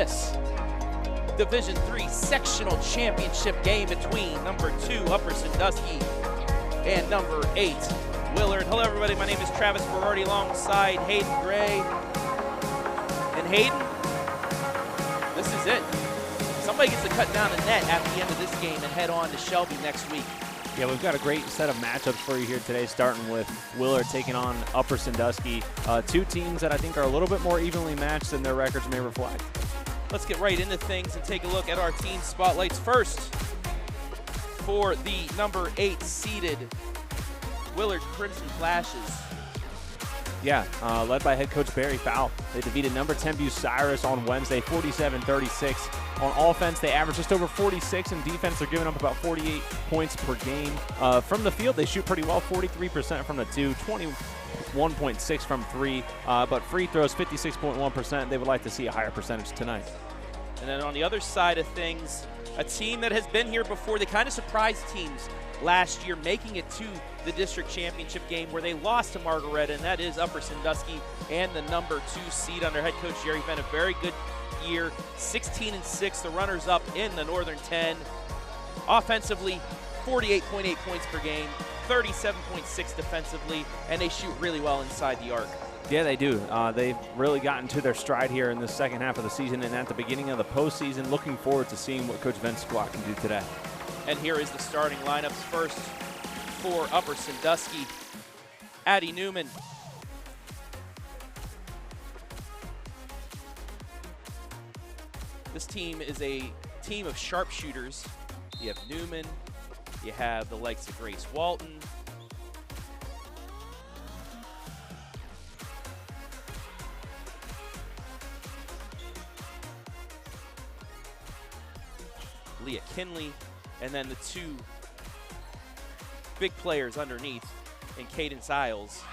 this Division III sectional championship game between number 2 Upper Sandusky and number 8 Willard. Hello everybody, my name is Travis Berardi alongside Hayden Gray. And Hayden, this is it. Somebody gets to cut down the net at the end of this game and head on to Shelby next week. Yeah, we've got a great set of matchups for you here today, starting with Willard taking on Upper Sandusky. Two teams that I think are a little bit more evenly matched than their records may reflect. Let's get right into things and take a look at our team spotlights first. For the number 8 seeded Willard Crimson Flashes. Yeah, led by head coach Barry Fowl. They defeated number 10 Bucyrus on Wednesday, 47-36. On offense, they average just over 46. In defense, they're giving up about 48 points per game. From the field, they shoot pretty well, 43% from the 2, 21.6 from 3. But free throws, 56.1%. They would like to see a higher percentage tonight. And then on the other side of things, a team that has been here before. They kind of surprised teams last year, making it to the district championship game where they lost to Margaretta, and that is Upper Sandusky and the number 2 seed under head coach Jerry Fenn. A very good year, 16-6, the runners-up in the Northern 10. Offensively, 48.8 points per game, 37.6 defensively, and they shoot really well inside the arc. Yeah, they do. They've really gotten to their stride here in the second half of the season and at the beginning of the postseason. Looking forward to seeing what Coach Venn's squad can do today. And here is the starting lineups. First for Upper Sandusky, Addie Newman. This team is a team of sharpshooters. You have Newman, you have the likes of Grace Walton, Leah Kinley, and then the 2 big players underneath in Kaidance Iles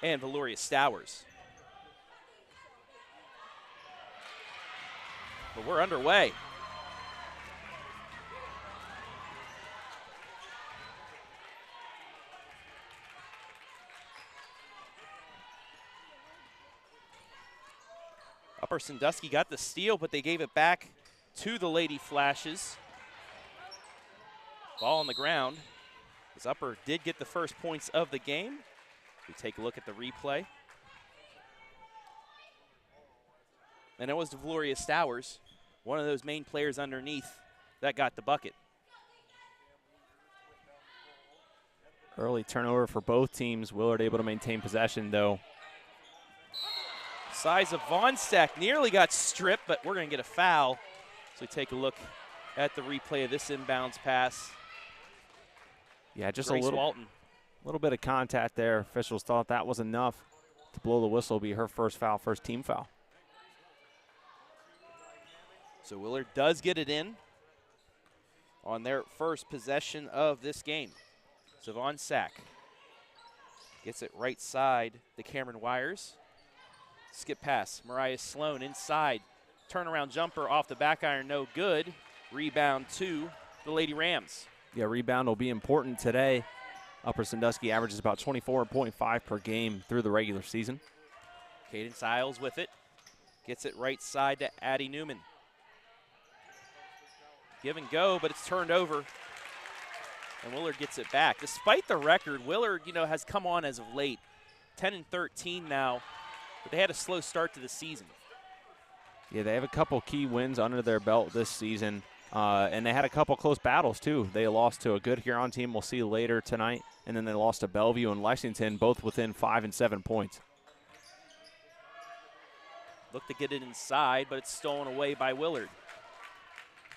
and Valoria Stowers. But we're underway. Upper Sandusky got the steal, but they gave it back to the Lady Flashes. Ball on the ground, as Upper did get the first points of the game. We take a look at the replay. And it was Valoria Stowers, one of those main players underneath, that got the bucket. Early turnover for both teams. Willard able to maintain possession, though. Sivongsak nearly got stripped, but we're going to get a foul. So we take a look at the replay of this inbounds pass. Yeah, just Grace a little bit of contact there. Officials thought that was enough to blow the whistle, be her first foul, first team foul. So Willard does get it in on their first possession of this game. Sivongsak gets it right side to Cameron Wires. Skip pass, Mariah Sloan inside. Turnaround jumper off the back iron, no good. Rebound to the Lady Rams. Yeah, rebound will be important today. Upper Sandusky averages about 24.5 per game through the regular season. Kaidance Iles with it. Gets it right side to Addie Newman. Give and go, but it's turned over. And Willard gets it back. Despite the record, Willard, has come on as of late. 10-13 now. But they had a slow start to the season. Yeah, they have a couple key wins under their belt this season, and they had a couple close battles, too. They lost to a good Huron team we'll see later tonight, and then they lost to Bellevue and Lexington, both within 5 and 7 points. Look to get it inside, but it's stolen away by Willard.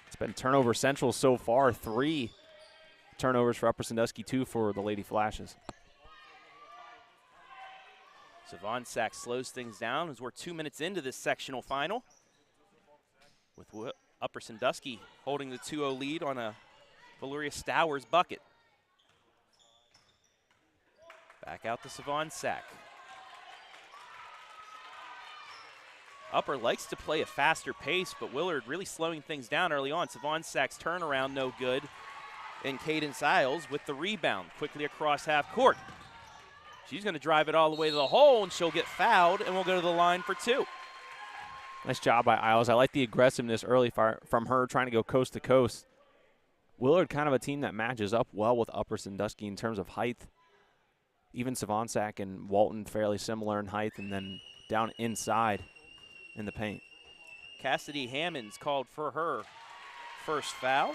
It's been turnover central so far, 3 turnovers for Upper Sandusky, 2 for the Lady Flashes. Sivongsak slows things down as we're 2 minutes into this sectional final, with Upper Sandusky holding the 2-0 lead on a Valoria Stowers bucket. Back out to Sivongsak. Upper likes to play a faster pace, but Willard really slowing things down early on. Sivonsak's turnaround no good. And Kaidance Iles with the rebound quickly across half court. She's going to drive it all the way to the hole, and she'll get fouled, and we'll go to the line for 2. Nice job by Iles. I like the aggressiveness early from her, trying to go coast to coast. Willard kind of a team that matches up well with Upper Sandusky in terms of height. Even Sivongsak and Walton fairly similar in height, and then down inside in the paint. Cassidy Hammonds called for her first foul.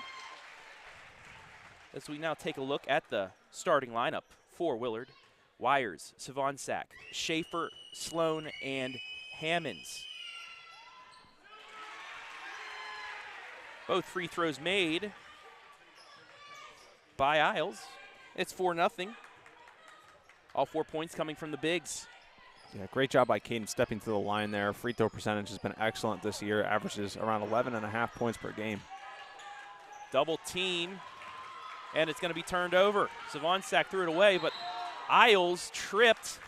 As we now take a look at the starting lineup for Willard. Wires, Sivongsak, Schaefer, Sloan, and Hammonds. Both free throws made by Iles. It's 4-0. All 4 points coming from the bigs. Yeah, great job by Kaidance stepping to the line there. Free throw percentage has been excellent this year. Averages around 11.5 points per game. Double team, and it's going to be turned over. Sivongsak threw it away, but Iles tripped,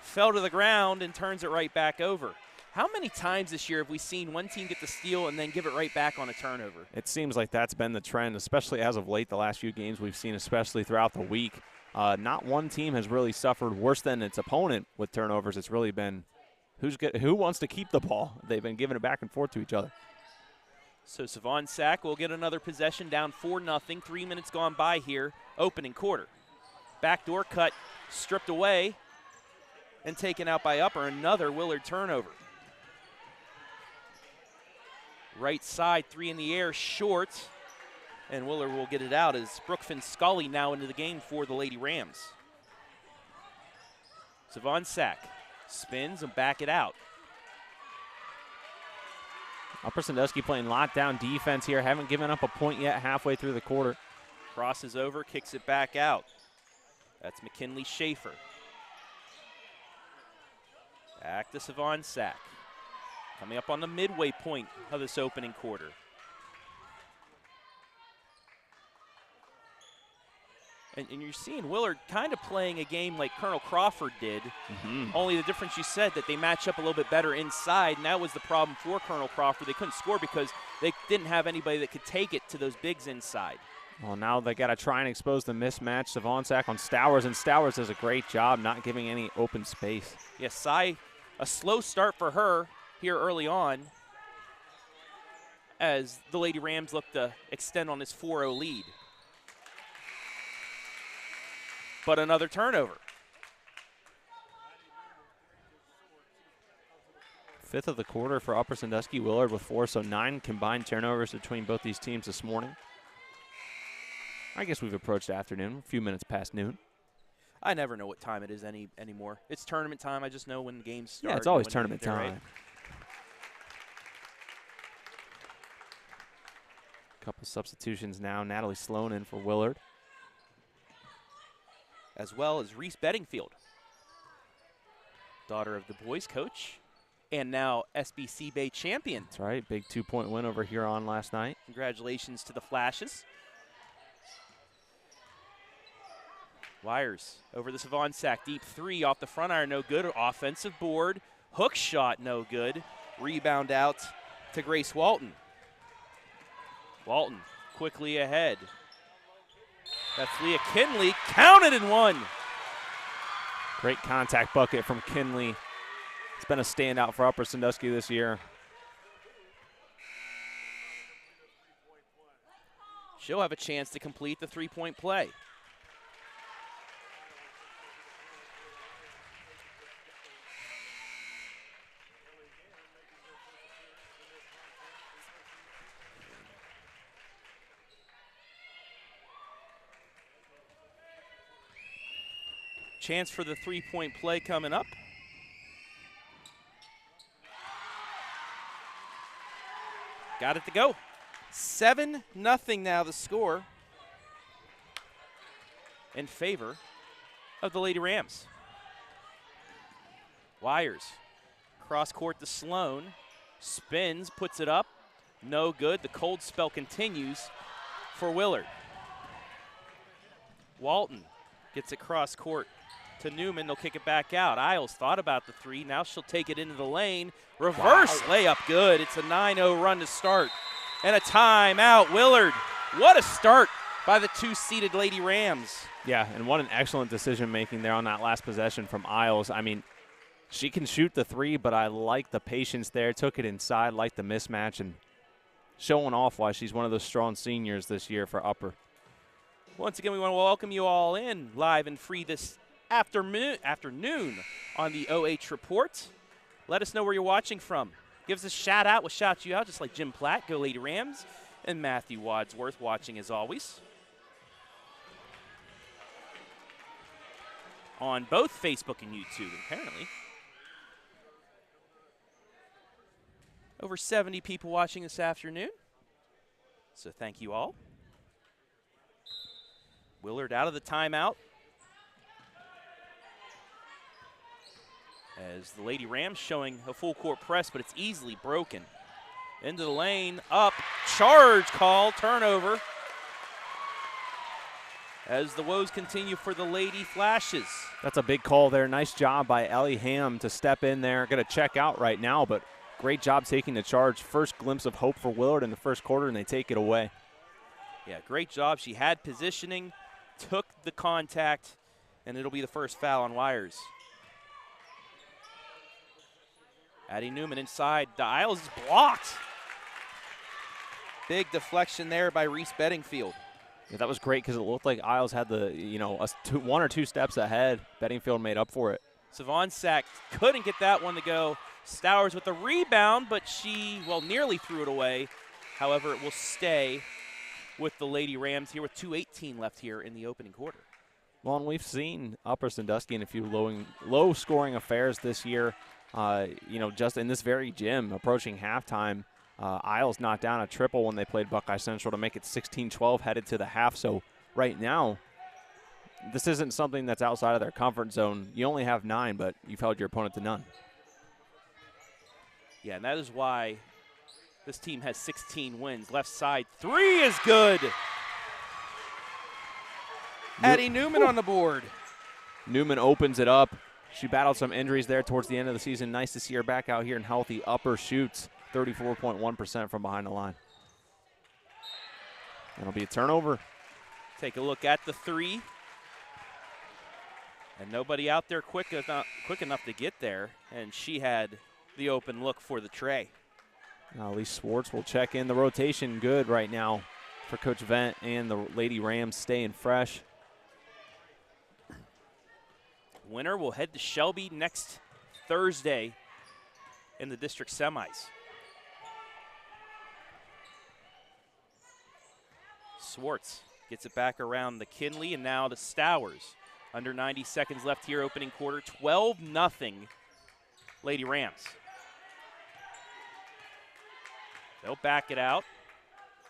fell to the ground, and turns it right back over. How many times this year have we seen one team get the steal and then give it right back on a turnover? It seems like that's been the trend, especially as of late, the last few games we've seen, especially throughout the week. Not one team has really suffered worse than its opponent with turnovers. It's really been who wants to keep the ball. They've been giving it back and forth to each other. So Sivongsak will get another possession, down 4-0. 3 minutes gone by here, opening quarter. Backdoor cut, stripped away, and taken out by Upper. Another Willard turnover. Right side, 3 in the air, short. And Willard will get it out as Brookfin Scully now into the game for the Lady Rams. Sivongsak spins and back it out. Upper Sandusky playing lockdown defense here. Haven't given up a point yet halfway through the quarter. Crosses over, kicks it back out. That's McKinley Schaefer. Back to Sivongsak. Coming up on the midway point of this opening quarter. And you're seeing Willard kind of playing a game like Colonel Crawford did. Only the difference, you said, that they match up a little bit better inside, and that was the problem for Colonel Crawford. They couldn't score because they didn't have anybody that could take it to those bigs inside. Well, now they got to try and expose the mismatch. Sivongsak on Stowers, and Stowers does a great job not giving any open space. Yes, a slow start for her here early on as the Lady Rams look to extend on this 4-0 lead. But another turnover. Fifth of the quarter for Upper Sandusky. Willard with 4, so 9 combined turnovers between both these teams this morning. I guess we've approached afternoon, a few minutes past noon. I never know what time it is anymore. It's tournament time. I just know when the games start. Yeah, it's always tournament time. Right? Couple substitutions now. Natalie Sloan in for Willard. As well as Reese Bedingfield, daughter of the boys coach, and now SBC Bay champion. That's right, big 2-point win over Huron last night. Congratulations to the Flashes. Wires over the Sivongsak, deep 3 off the front iron, no good. Offensive board, hook shot, no good. Rebound out to Grace Walton. Walton quickly ahead. That's Leah Kinley, counted and one. Great contact bucket from Kinley. It's been a standout for Upper Sandusky this year. She'll have a chance to complete the 3-point play. Chance for the 3-point play coming up. Got it to go. 7-0 now the score in favor of the Lady Rams. Wires. Cross court to Sloan. Spins, puts it up. No good. The cold spell continues for Willard. Walton gets it cross court to Newman. They'll kick it back out. Iles thought about the 3. Now she'll take it into the lane. Reverse layup good. It's a 9-0 run to start. And a timeout. Willard, what a start by the 2-seeded Lady Rams. Yeah, and what an excellent decision-making there on that last possession from Iles. I mean, she can shoot the three, but I like the patience there. Took it inside, like the mismatch, and showing off why she's one of those strong seniors this year for Upper. Once again, we want to welcome you all in live and free this afternoon on the OH Report. Let us know where you're watching from. Give us a shout out. We'll shout you out just like Jim Platt, Go Lady Rams, and Matthew Wadsworth watching as always. On both Facebook and YouTube, apparently. Over 70 people watching this afternoon. So thank you all. Willard out of the timeout. As the Lady Rams showing a full court press, but it's easily broken. Into the lane, up, charge call, turnover. As the woes continue for the Lady Flashes. That's a big call there. Nice job by Ellie Ham to step in there. Going to check out right now, but great job taking the charge. First glimpse of hope for Willard in the first quarter, and they take it away. Yeah, great job. She had positioning, took the contact, and it'll be the first foul on Wires. Addie Newman inside. The Iles is blocked. Big deflection there by Reese Bedingfield. Yeah, that was great because it looked like Iles had the, one or two steps ahead. Bedingfield made up for it. Sivongsak couldn't get that one to go. Stowers with the rebound, but she, nearly threw it away. However, it will stay with the Lady Rams here with 2:18 left here in the opening quarter. Well, and we've seen Upper Sandusky in a few low-scoring affairs this year. Just in this very gym, approaching halftime, Iles knocked down a triple when they played Buckeye Central to make it 16-12 headed to the half. So right now, this isn't something that's outside of their comfort zone. You only have 9, but you've held your opponent to none. Yeah, and that is why this team has 16 wins. Left side three is good. Addie Newman on the board. Newman opens it up. She battled some injuries there towards the end of the season. Nice to see her back out here and healthy. Upper shoots 34.1% from behind the line. That'll be a turnover. Take a look at the three. And nobody out there quick enough to get there. And she had the open look for the tray. Now Lee Swartz will check in. The rotation good right now for Coach Vent and the Lady Rams staying fresh. Winner will head to Shelby next Thursday in the district semis. Swartz gets it back around the Kinley and now to Stowers. Under 90 seconds left here, opening quarter, 12-0 Lady Rams. They'll back it out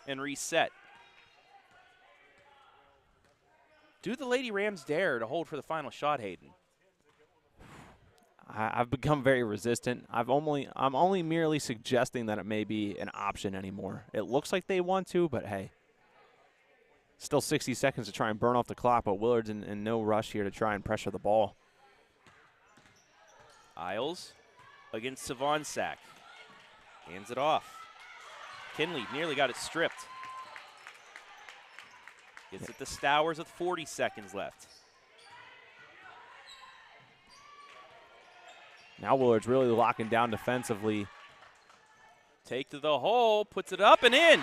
and reset. Do the Lady Rams dare to hold for the final shot, Hayden? I've become very resistant. I'm only merely suggesting that it may be an option anymore. It looks like they want to, but hey. Still 60 seconds to try and burn off the clock, but Willard's in no rush here to try and pressure the ball. Iles against Sivongsak. Hands it off. Kinley nearly got it stripped. Gets it to Stowers with 40 seconds left. Now Willard's really locking down defensively. Take to the hole, puts it up and in.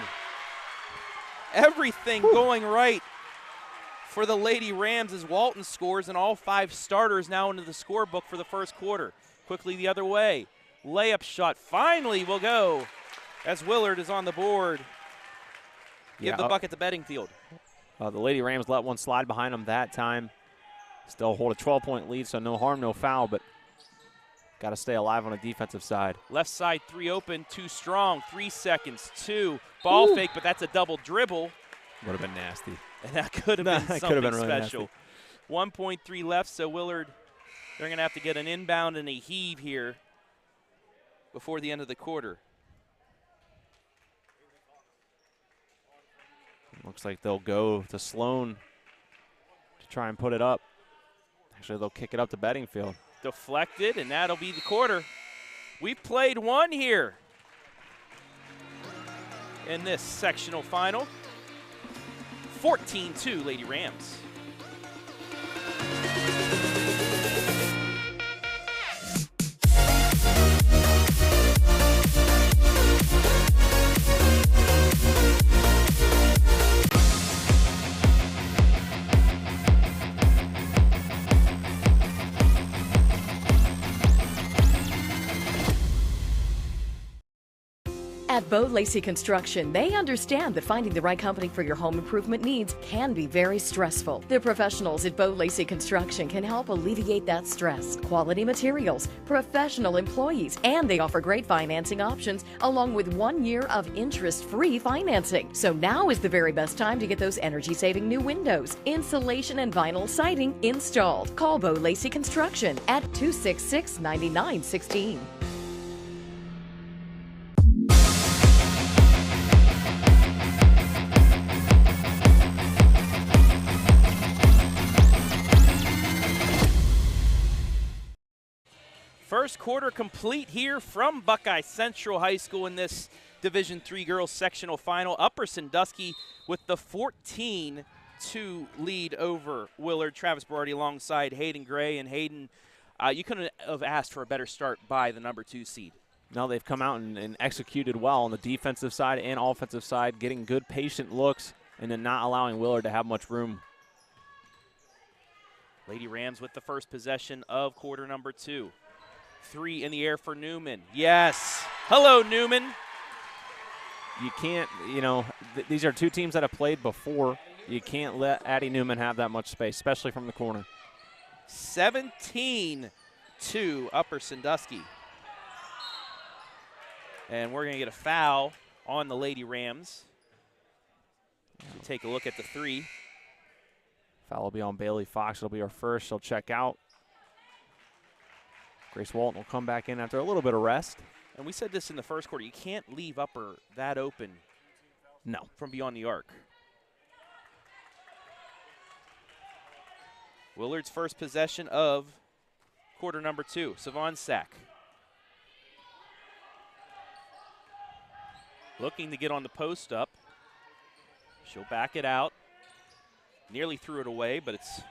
Everything going right for the Lady Rams as Walton scores and all 5 starters now into the scorebook for the first quarter. Quickly the other way. Layup shot finally will go as Willard is on the board. Give the bucket to Bedingfield. The Lady Rams let one slide behind them that time. Still hold a 12-point lead, so no harm, no foul, but got to stay alive on the defensive side. Left side three open, too strong. 3 seconds, 2. Ball fake, but that's a double dribble. Would have been nasty. And that could have been something really special. 1.3 left, so Willard, they're going to have to get an inbound and a heave here before the end of the quarter. Looks like they'll go to Sloan to try and put it up. Actually, they'll kick it up to Bedingfield. Deflected, and that'll be the quarter. We've played one here in this sectional final. 14-2 Lady Rams. At Lacey Construction, they understand that finding the right company for your home improvement needs can be very stressful. The professionals at Lacey Construction can help alleviate that stress. Quality materials, professional employees, and they offer great financing options along with 1 year of interest-free financing. So now is the very best time to get those energy-saving new windows, insulation, and vinyl siding installed. Call Lacey Construction at 266-9916. First quarter complete here from Buckeye Central High School in this Division III girls sectional final. Upper Sandusky with the 14-2 lead over Willard. Travis Berardi alongside Hayden Gray. And Hayden, you couldn't have asked for a better start by the number 2 seed. No, they've come out and executed well on the defensive side and offensive side, getting good patient looks and then not allowing Willard to have much room. Lady Rams with the first possession of quarter number 2. 3 in the air for Newman. Yes. Hello, Newman. You can't, these are two teams that have played before. You can't let Addie Newman have that much space, especially from the corner. 17-2 Upper Sandusky. And we're going to get a foul on the Lady Rams. We'll take a look at the 3. Foul will be on Bailey Fox. It'll be her first. She'll check out. Grace Walton will come back in after a little bit of rest. And we said this in the first quarter. You can't leave Upper that open from beyond the arc. Willard's first possession of quarter number 2. Sivongsak. Looking to get on the post up. She'll back it out. Nearly threw it away, but it's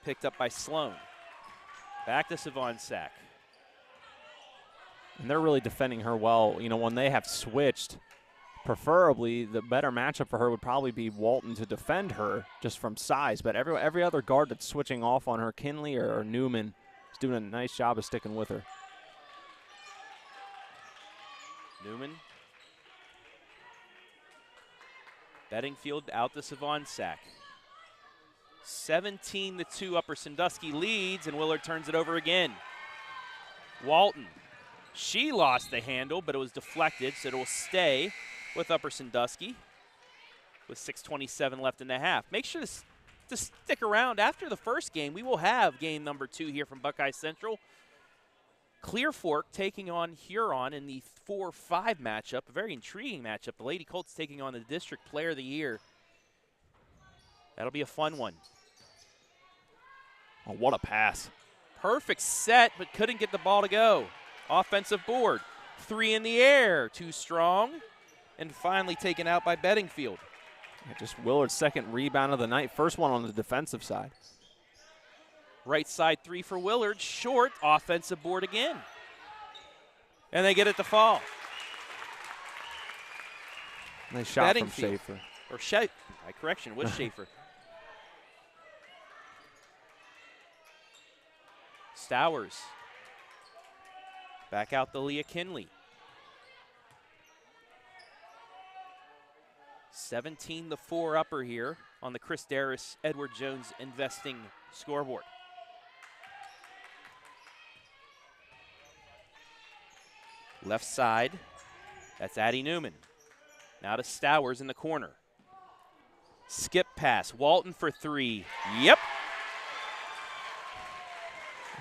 picked up by Sloan. Back to Sivongsak. And they're really defending her well. When they have switched, preferably the better matchup for her would probably be Walton to defend her just from size. But every other guard that's switching off on her, Kinley or Newman, is doing a nice job of sticking with her. Newman. Bedingfield out to Sivongsak. 17-2 Upper Sandusky leads, and Willard turns it over again. Walton. She lost the handle, but it was deflected, so it will stay with Upper Sandusky with 6:27 left in the half. Make sure to stick around after the first game. We will have game number 2 here from Buckeye Central. Clear Fork taking on Huron in the 4-5 matchup, a very intriguing matchup. The Lady Colts taking on the District Player of the Year. That'll be a fun one. Oh, what a pass. Perfect set, but couldn't get the ball to go. Offensive board. 3 in the air. Too strong. And finally taken out by Bedingfield. Just Willard's second rebound of the night. First one on the defensive side. Right side 3 for Willard. Short. Offensive board again. And they get it to fall. Nice shot Bedingfield. from Schaefer. Or correction, it was Schaefer. Stowers. Back out to Leah Kinley. 17-4 Upper here on the Chris Daris, Edward Jones Investing scoreboard. Left side, that's Addie Newman. Now to Stowers in the corner. Skip pass, Walton for 3. Yep.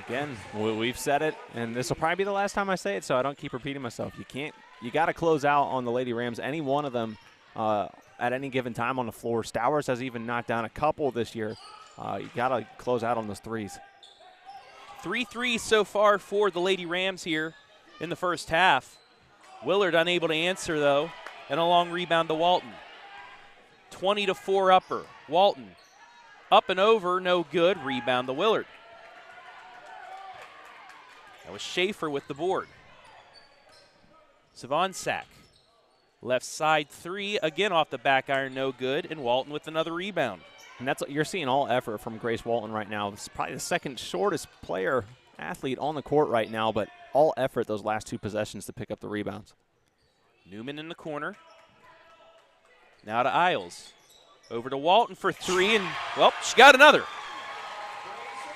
Again, we've said it, and this will probably be the last time I say it, so I don't keep repeating myself. You got to close out on the Lady Rams, any one of them at any given time on the floor. Stowers has even knocked down a couple this year. You got to close out on those threes. 3 threes so far for the Lady Rams here in the first half. Willard unable to answer, though, and a long rebound to Walton. 20-4 Upper. Walton up and over, no good. Rebound to Willard. That was Schaefer with the board. Sivongsak. Left side 3, again off the back iron, no good. And Walton with another rebound. And you're seeing all effort from Grace Walton right now. This is probably the second shortest athlete on the court right now, but all effort those last 2 possessions to pick up the rebounds. Newman in the corner. Now to Iles. Over to Walton for three, and, well, she got another.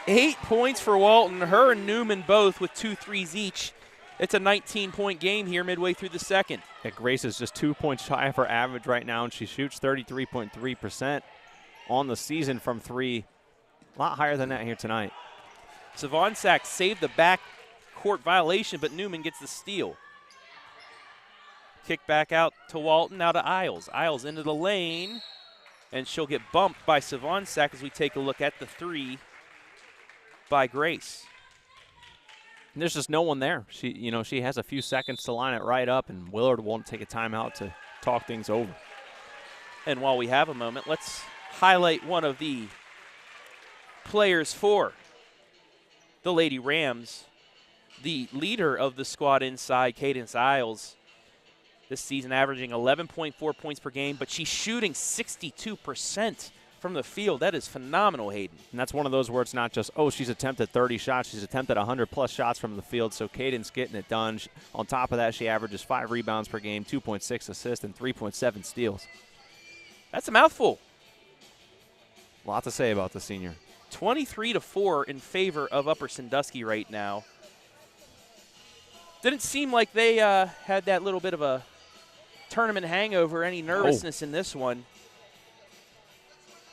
8 points for Walton. Her and Newman both with 2 threes each. It's a 19-point game here midway through the second. Yeah, Grace is just 2 points shy of her average right now, and she shoots 33.3% on the season from three. A lot higher than that here tonight. Sivongsak saved the back court violation, but Newman gets the steal. Kick back out to Walton, now to Iles. Iles into the lane, and she'll get bumped by Sivongsak as we take a look at the three by Grace. And there's just no one there. She has a few seconds to line it right up, and Willard won't take a timeout to talk things over. And while we have a moment, let's highlight one of the players for the Lady Rams. The leader of the squad inside, Kaidance Iles, this season averaging 11.4 points per game, but she's shooting 62% from the field. That is phenomenal, Hayden. And that's one of those where it's not just, oh, she's attempted 30 shots. She's attempted 100-plus shots from the field, so Kaidance getting it done. On top of that, she averages 5 rebounds per game, 2.6 assists, and 3.7 steals. That's a mouthful. A lot to say about the senior. 23-4 in favor of Upper Sandusky right now. Didn't seem like they had that little bit of a tournament hangover, any nervousness in this one.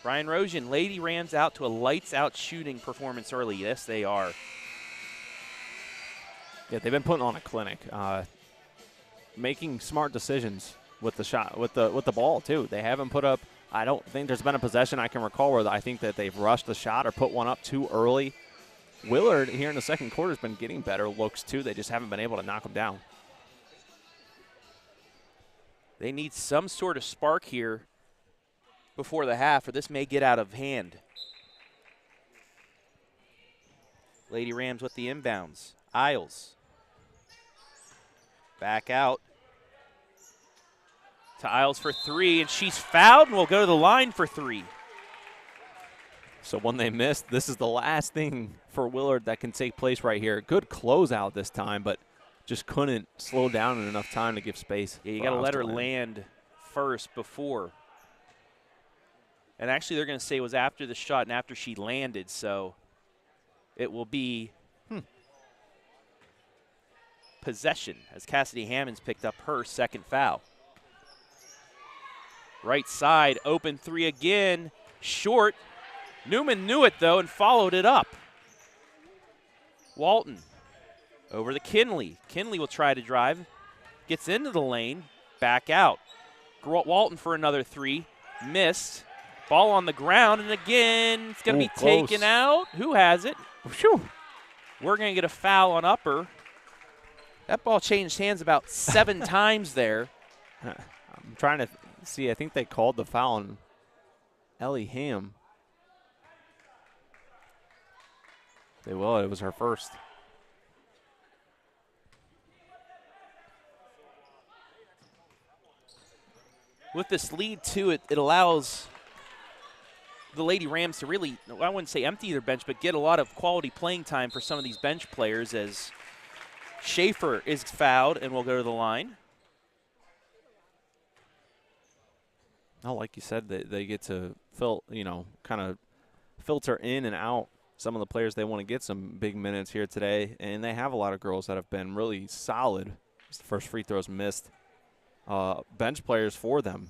Brian Rojan, Lady Rams out to a lights-out shooting performance early. Yes, they are. Yeah, they've been putting on a clinic, making smart decisions with the shot, with the ball too. They haven't put up. I don't think there's been a possession I can recall where I think that they've rushed the shot or put one up too early. Willard here in the second quarter has been getting better looks too. They just haven't been able to knock them down. They need some sort of spark here before the half, or this may get out of hand. Lady Rams with the inbounds. Iles. Back out to Iles for three, and she's fouled and will go to the line for three. So when they missed, this is the last thing for Willard that can take place right here. Good closeout this time, but just couldn't slow down in enough time to give space. Yeah, you got to let her land first before. And actually, they're going to say it was after the shot and after she landed, so it will be possession as Cassidy Hammonds picked up her second foul. Right side, open three again, short. Newman knew it, though, and followed it up. Walton over to Kinley. Kinley will try to drive. Gets into the lane. Back out. Walton for another three. Missed. Ball on the ground, and again, it's going to be close. taken out. Who has it? Whew. We're going to get a foul on Upper. That ball changed hands about 7 times there. I'm trying to see. I think they called the foul on Ellie Ham. They will. It was her first. With this lead, too, it allows the Lady Rams to really, I wouldn't say empty their bench, but get a lot of quality playing time for some of these bench players as Schaefer is fouled and will go to the line. Oh, like you said, they get to kind of filter in and out some of the players they want to get some big minutes here today, and they have a lot of girls that have been really solid. It's the first free throws missed. Bench players for them.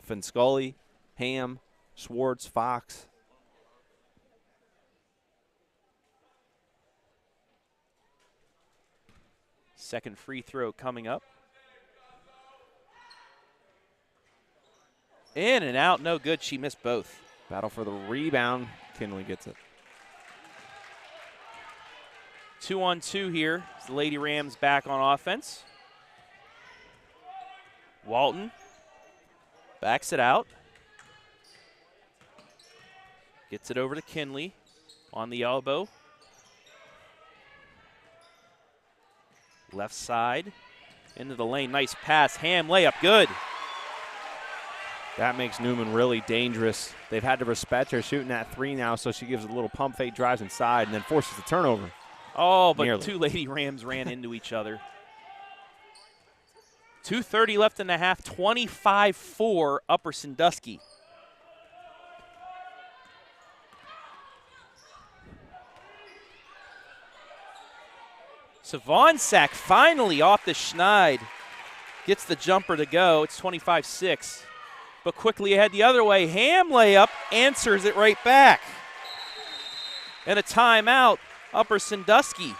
Finscully, Ham, Swartz, Fox. Second free throw coming up. In and out, no good. She missed both. Battle for the rebound. Kinley gets it. 2-on-2 here. The Lady Rams back on offense. Walton backs it out. Gets it over to Kinley on the elbow. Left side into the lane. Nice pass. Ham layup. Good. That makes Newman really dangerous. They've had to respect her shooting that three now, so she gives a little pump fake, drives inside, and then forces the turnover. Oh, but Nearly. two Lady Rams ran into each other. 2:30 left in the half, 25-4 Upper Sandusky. Sivongsak finally off the schneid. Gets the jumper to go. It's 25-6. But quickly ahead the other way. Ham layup answers it right back. And a timeout, Upper Sandusky.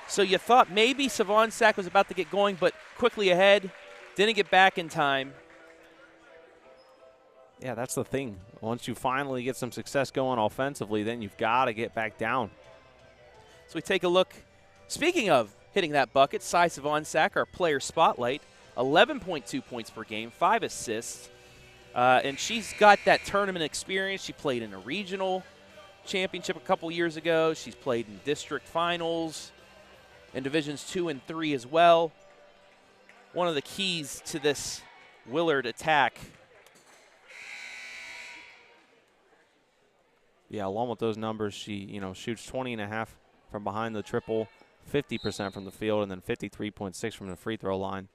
So you thought maybe Sivongsak was about to get going, but quickly ahead, didn't get back in time. Yeah, that's the thing. Once you finally get some success going offensively, then you've got to get back down. So we take a look. Speaking of hitting that bucket, Cy Sivongsak, our player spotlight, 11.2 points per game, 5 assists. And she's got that tournament experience. She played in a regional championship a couple years ago. She's played in district finals in Divisions 2 and 3 as well. One of the keys to this Willard attack. Yeah, along with those numbers, she shoots 20.5 from behind the triple, 50% from the field, and then 53.6 from the free throw line.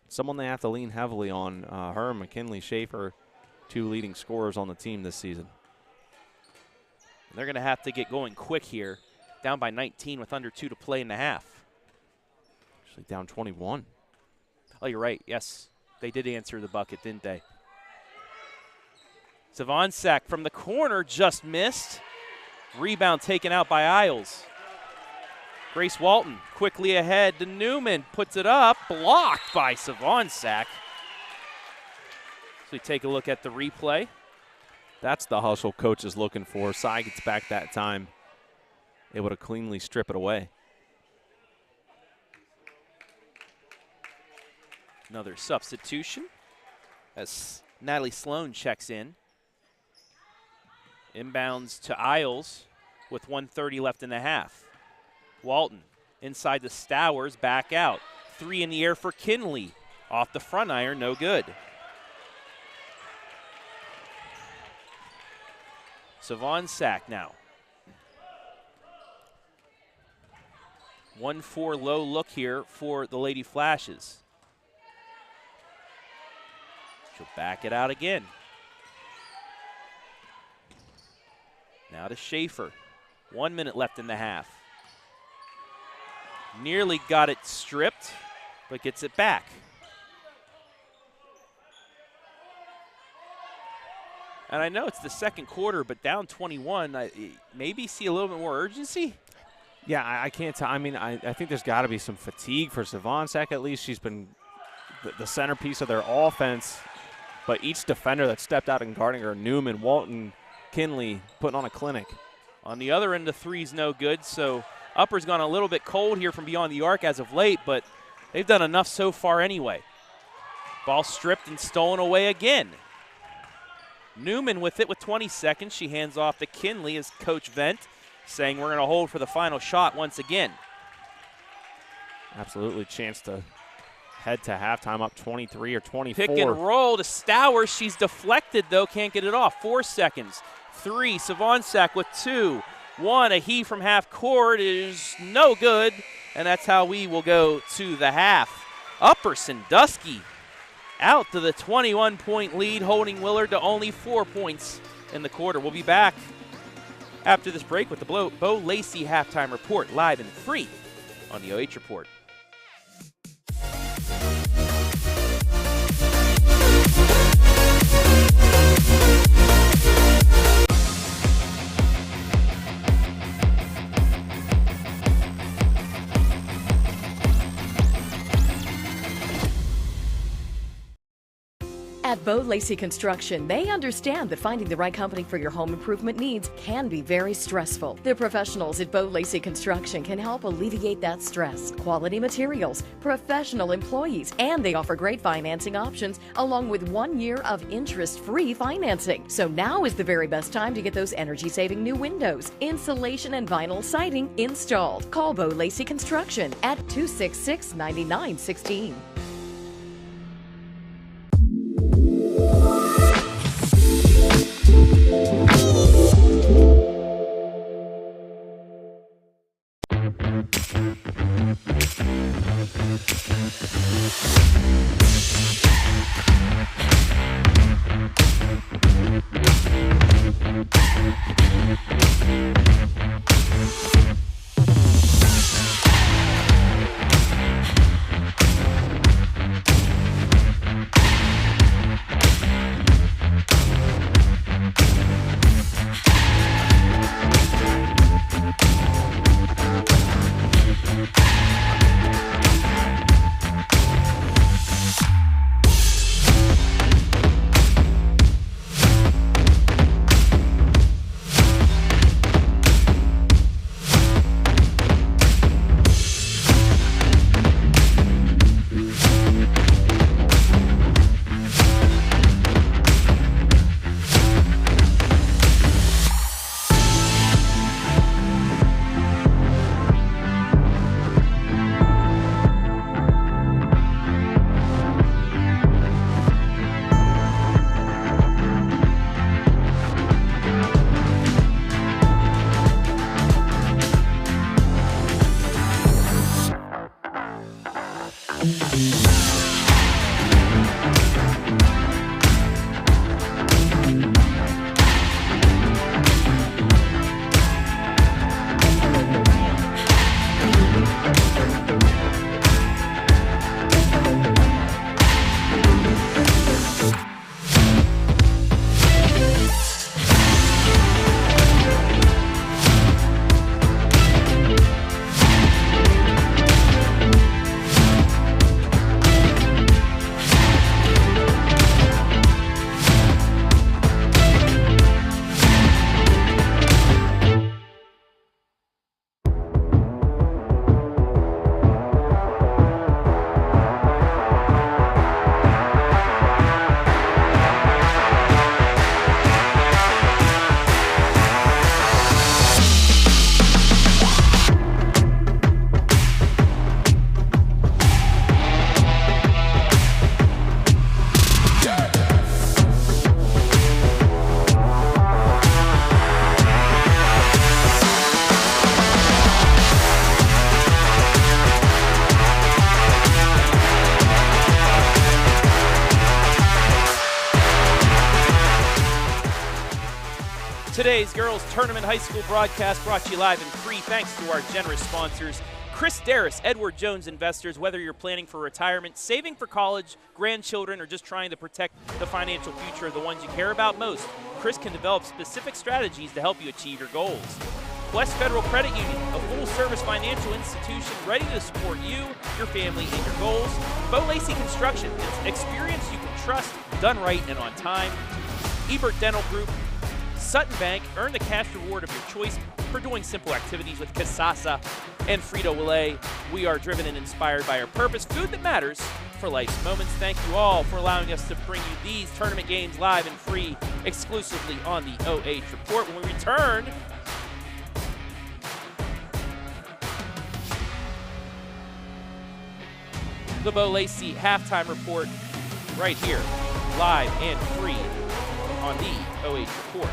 Someone they have to lean heavily on. Her and McKinley Schaefer, 2 leading scorers on the team this season. They're going to have to get going quick here. Down by 19 with under 2 to play in the half. Actually down 21. Oh, you're right. Yes, they did answer the bucket, didn't they? Sivongsak from the corner just missed. Rebound taken out by Iles. Grace Walton quickly ahead to Newman. Puts it up. Blocked by Sivongsak. So we take a look at the replay. That's the hustle coach is looking for. Cy gets back that time, able to cleanly strip it away. Another substitution as Natalie Sloan checks in. Inbounds to Iles with 1:30 left in the half. Walton inside the Stowers, back out. 3 in the air for Kinley. Off the front iron, no good. Sivongsak now. 1-4 low look here for the Lady Flashes. She'll back it out again. Now to Schaefer. 1 minute left in the half. Nearly got it stripped, but gets it back. And I know it's the second quarter, but down 21, maybe see a little bit more urgency? Yeah, I can't tell. I mean, I think there's got to be some fatigue for Sivongsak at least. She's been the centerpiece of their offense, but each defender that stepped out and guarding her, Newman, Walton, Kinley, putting on a clinic. On the other end, the three's no good, so Upper's gone a little bit cold here from beyond the arc as of late, but they've done enough so far anyway. Ball stripped and stolen away again. Newman with it with 20 seconds. She hands off to Kinley as Coach Vent saying we're going to hold for the final shot once again. Absolutely chance to head to halftime up 23 or 24. Pick and roll to Stowers. She's deflected though, can't get it off. 4 seconds. 3, Sivongsak with 2. 1, a heave from half court is no good, and that's how we will go to the half. Upper Sandusky out to the 21-point lead, holding Willard to only 4 points in the quarter. We'll be back after this break with the Bo Lacey halftime report, live and free on the OH Report. At Bo Lacey Construction, they understand that finding the right company for your home improvement needs can be very stressful. The professionals at Bo Lacey Construction can help alleviate that stress. Quality materials, professional employees, and they offer great financing options along with 1 year of interest-free financing. So now is the very best time to get those energy-saving new windows, insulation, and vinyl siding installed. Call Bo Lacey Construction at 266-9916. Today's girls tournament high school broadcast brought to you live and free thanks to our generous sponsors. Chris Daris, Edward Jones Investors. Whether you're planning for retirement, saving for college, grandchildren, or just trying to protect the financial future of the ones you care about most, Chris can develop specific strategies to help you achieve your goals. West Federal Credit Union, a full-service financial institution ready to support you, your family, and your goals. Lacey Construction, it's experience you can trust, done right and on time. Ebert Dental Group, Sutton Bank, earn the cash reward of your choice for doing simple activities with Kasasa and Frito Lay. We are driven and inspired by our purpose, food that matters for life's moments. Thank you all for allowing us to bring you these tournament games live and free exclusively on the OH Report. When we return, the Bo Lacey halftime report right here, live and free on the OH Report.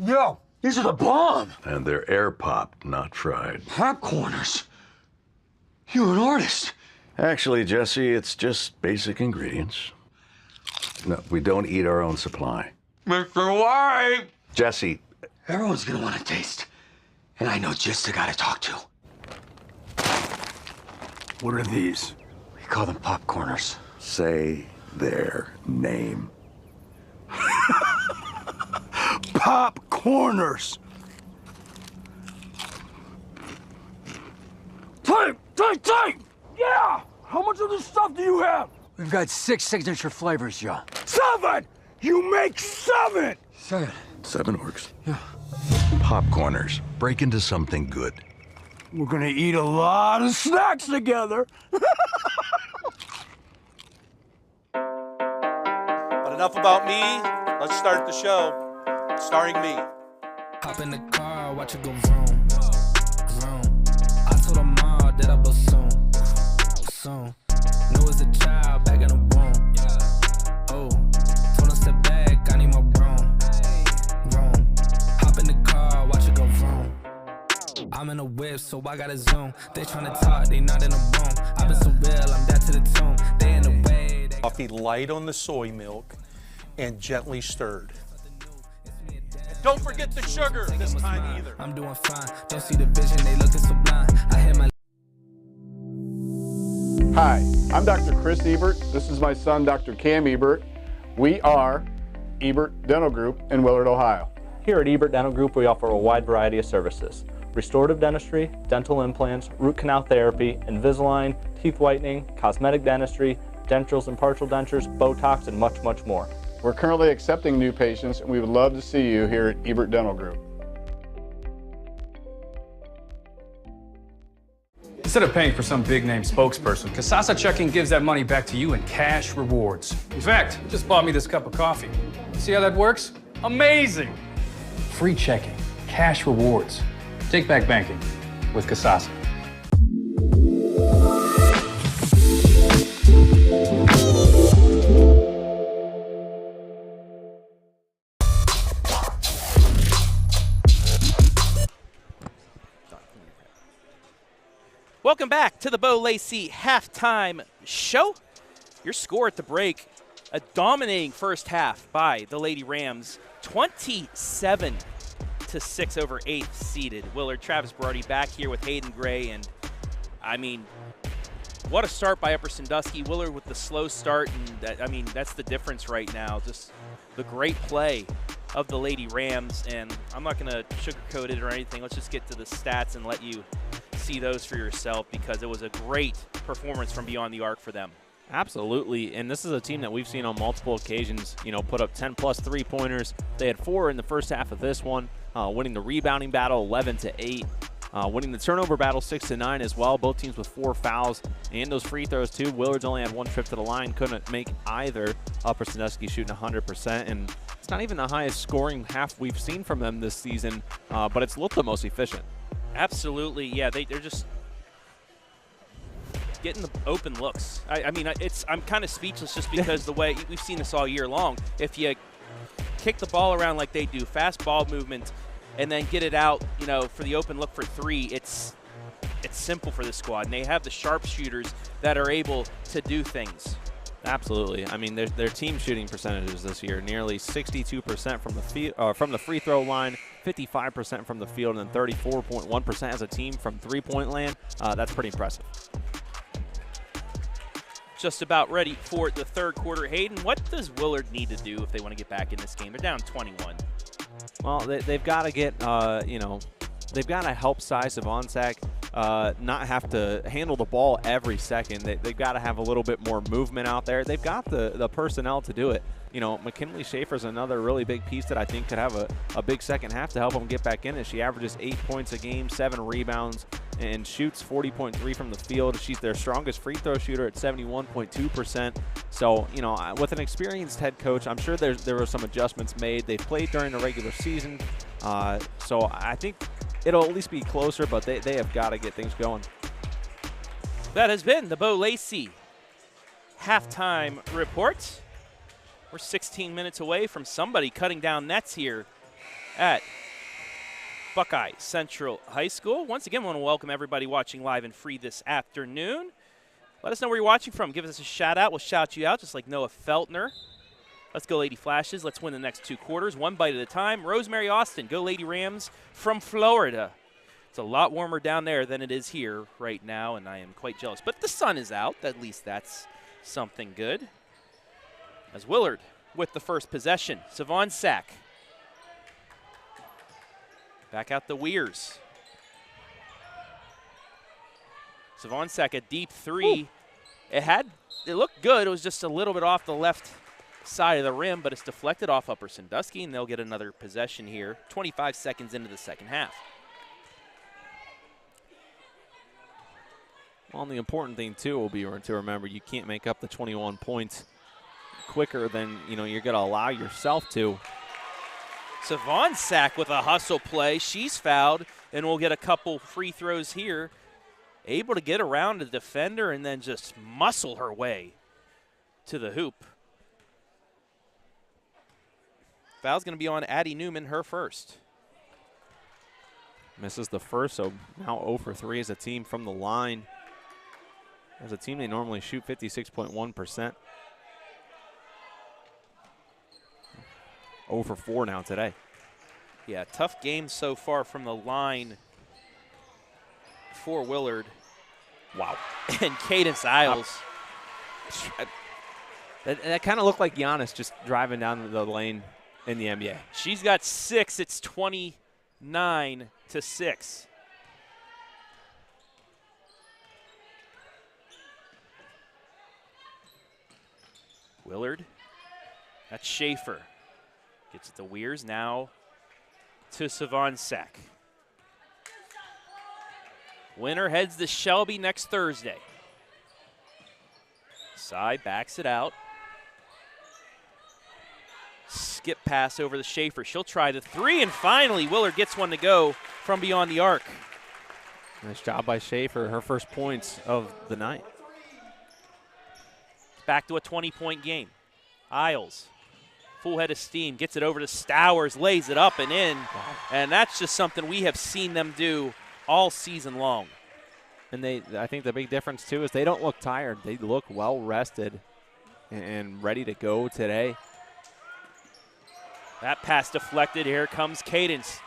Yo, these are the bomb! And they're air popped, not fried. Popcorners? You're an artist. Actually, Jesse, it's just basic ingredients. No, we don't eat our own supply. Mr. White! Jesse. Everyone's gonna want to taste. And I know just the guy to talk to. What are these? We call them popcorners. Say their name. Popcorners. Time! Yeah! How much of this stuff do you have? We've got 6 signature flavors, Joe. 7! You make 7! 7. 7 works. Yeah. Popcorners. Break into something good. We're gonna eat a lot of snacks together. But enough about me. Let's start the show. Starring me. Hop in the car, watch it go vroom, vroom. I told her mom that I blow soon, soon. Knew as a child back in the womb. Oh, told her step back, I need my room, room. Hop in the car, watch it go vroom. I'm in a whip, so I gotta zoom. They tryna talk, they not in a room. I've been so real, I'm dead to the tomb. They in the way. Coffee light on the soy milk and gently stirred. Don't forget the sugar this time either. I'm doing fine. Don't see the vision, they looking so blind. I hit my. Hi, I'm Dr. Chris Ebert. This is my son, Dr. Cam Ebert. We are Ebert Dental Group in Willard, Ohio. Here at Ebert Dental Group, we offer a wide variety of services. restorative dentistry, dental implants, root canal therapy, Invisalign, teeth whitening, cosmetic dentistry, dentures and partial dentures, Botox, and much, much more. We're currently accepting new patients, and we would love to see you here at Ebert Dental Group. Instead of paying for some big-name spokesperson, Kasasa Checking gives that money back to you in cash rewards. In fact, it just bought me this cup of coffee. See how that works? Amazing! Free checking, cash rewards. Take back banking with Kasasa. Welcome back to the Bo Lacey halftime show. Your score at the break, a dominating first half by the Lady Rams, 27-6 over 8th seeded. Willard, Travis Berardi back here with Hayden Gray, and I mean, what a start by Upper Sandusky. Willard with the slow start, and that's the difference right now. Just the great play of the Lady Rams, and I'm not going to sugarcoat it or anything. Let's just get to the stats and let you see those for yourself, because it was a great performance from beyond the arc for them. Absolutely, and this is a team that we've seen on multiple occasions, put up 10-plus three-pointers. They had 4 in the first half of this one, winning the rebounding battle 11-8, winning the turnover battle 6-9 as well. Both teams with 4 fouls and those free throws too. Willard's only had 1 trip to the line, couldn't make either. Upper Sandusky shooting 100%, and it's not even the highest scoring half we've seen from them this season, but it's looked the most efficient. Absolutely, yeah. They're just getting the open looks. I'm kind of speechless just because the way we've seen this all year long. If you kick the ball around like they do, fast ball movement, and then get it out, for the open look for 3, it's simple for this squad. And they have the sharpshooters that are able to do things. Absolutely. I mean, their team shooting percentages this year, nearly 62% from the free throw line, 55% from the field, and then 34.1% as a team from three-point land. That's pretty impressive. Just about ready for the third quarter. Hayden, what does Willard need to do if they want to get back in this game? They're down 21. Well, they've got to get, they've got to help Sivongsak not have to handle the ball every second. They've got to have a little bit more movement out there. They've got the personnel to do it. McKinley Schaefer's another really big piece that I think could have a big second half to help them get back in it. She averages 8 points a game, 7 rebounds, and shoots 40.3 from the field. She's their strongest free throw shooter at 71.2%. So, with an experienced head coach, I'm sure there were some adjustments made. They've played during the regular season, so I think it'll at least be closer, but they have got to get things going. That has been the Bo Lacey halftime report. We're 16 minutes away from somebody cutting down nets here at Buckeye Central High School. Once again, I want to welcome everybody watching live and free this afternoon. Let us know where you're watching from. Give us a shout out. We'll shout you out just like Noah Feltner. Let's go Lady Flashes. Let's win the next 2 quarters, 1 bite at a time. Rosemary Austin, go Lady Rams from Florida. It's a lot warmer down there than it is here right now, and I am quite jealous. But the sun is out. At least that's something good. As Willard with the first possession. Sivongsak. Back out the Weirs. Sivongsak, a deep 3. It looked good. It was just a little bit off the left side of the rim, but it's deflected off Upper Sandusky, and they'll get another possession here. 25 seconds into the second half. Well, and the important thing, too, will be to remember you can't make up the 21 points quicker than, you're going to allow yourself to. Sivongsak with a hustle play. She's fouled, and we'll get a couple free throws here. Able to get around the defender and then just muscle her way to the hoop. Foul's going to be on Addie Newman, her first. Misses the first, so now 0 for 3 as a team from the line. As a team, they normally shoot 56.1%. 0 for 4 now today. Yeah, tough game so far from the line for Willard. Wow. And Kaidance Iles. That kind of looked like Giannis just driving down the lane in the NBA. She's got 6. It's 29-6. Willard. That's Schaefer. Gets it to Weirs, now to Sivongsak. Winner heads to Shelby next Thursday. Side backs it out. Skip pass over to Schaefer. She'll try the three, and finally Willard gets one to go from beyond the arc. Nice job by Schaefer, her first points of the night. Back to a 20-point game. Iles, full head of steam, gets it over to Stowers, lays it up and in, and that's just something we have seen them do all season long. And I think the big difference, too, is they don't look tired. They look well-rested and ready to go today. That pass deflected. Here comes Kaidance.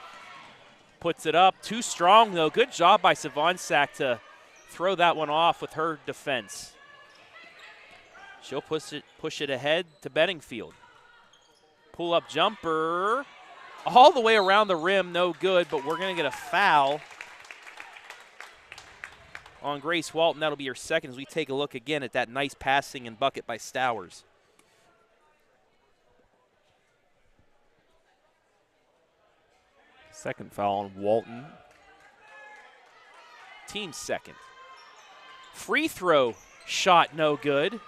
Puts it up. Too strong, though. Good job by Sivongsak to throw that one off with her defense. She'll push it ahead to Bedingfield. Pull-up jumper. All the way around the rim, no good, but we're going to get a foul on Grace Walton. That'll be her second as we take a look again at that nice passing and bucket by Stowers. Second foul on Walton. Team second. Free throw shot, no good.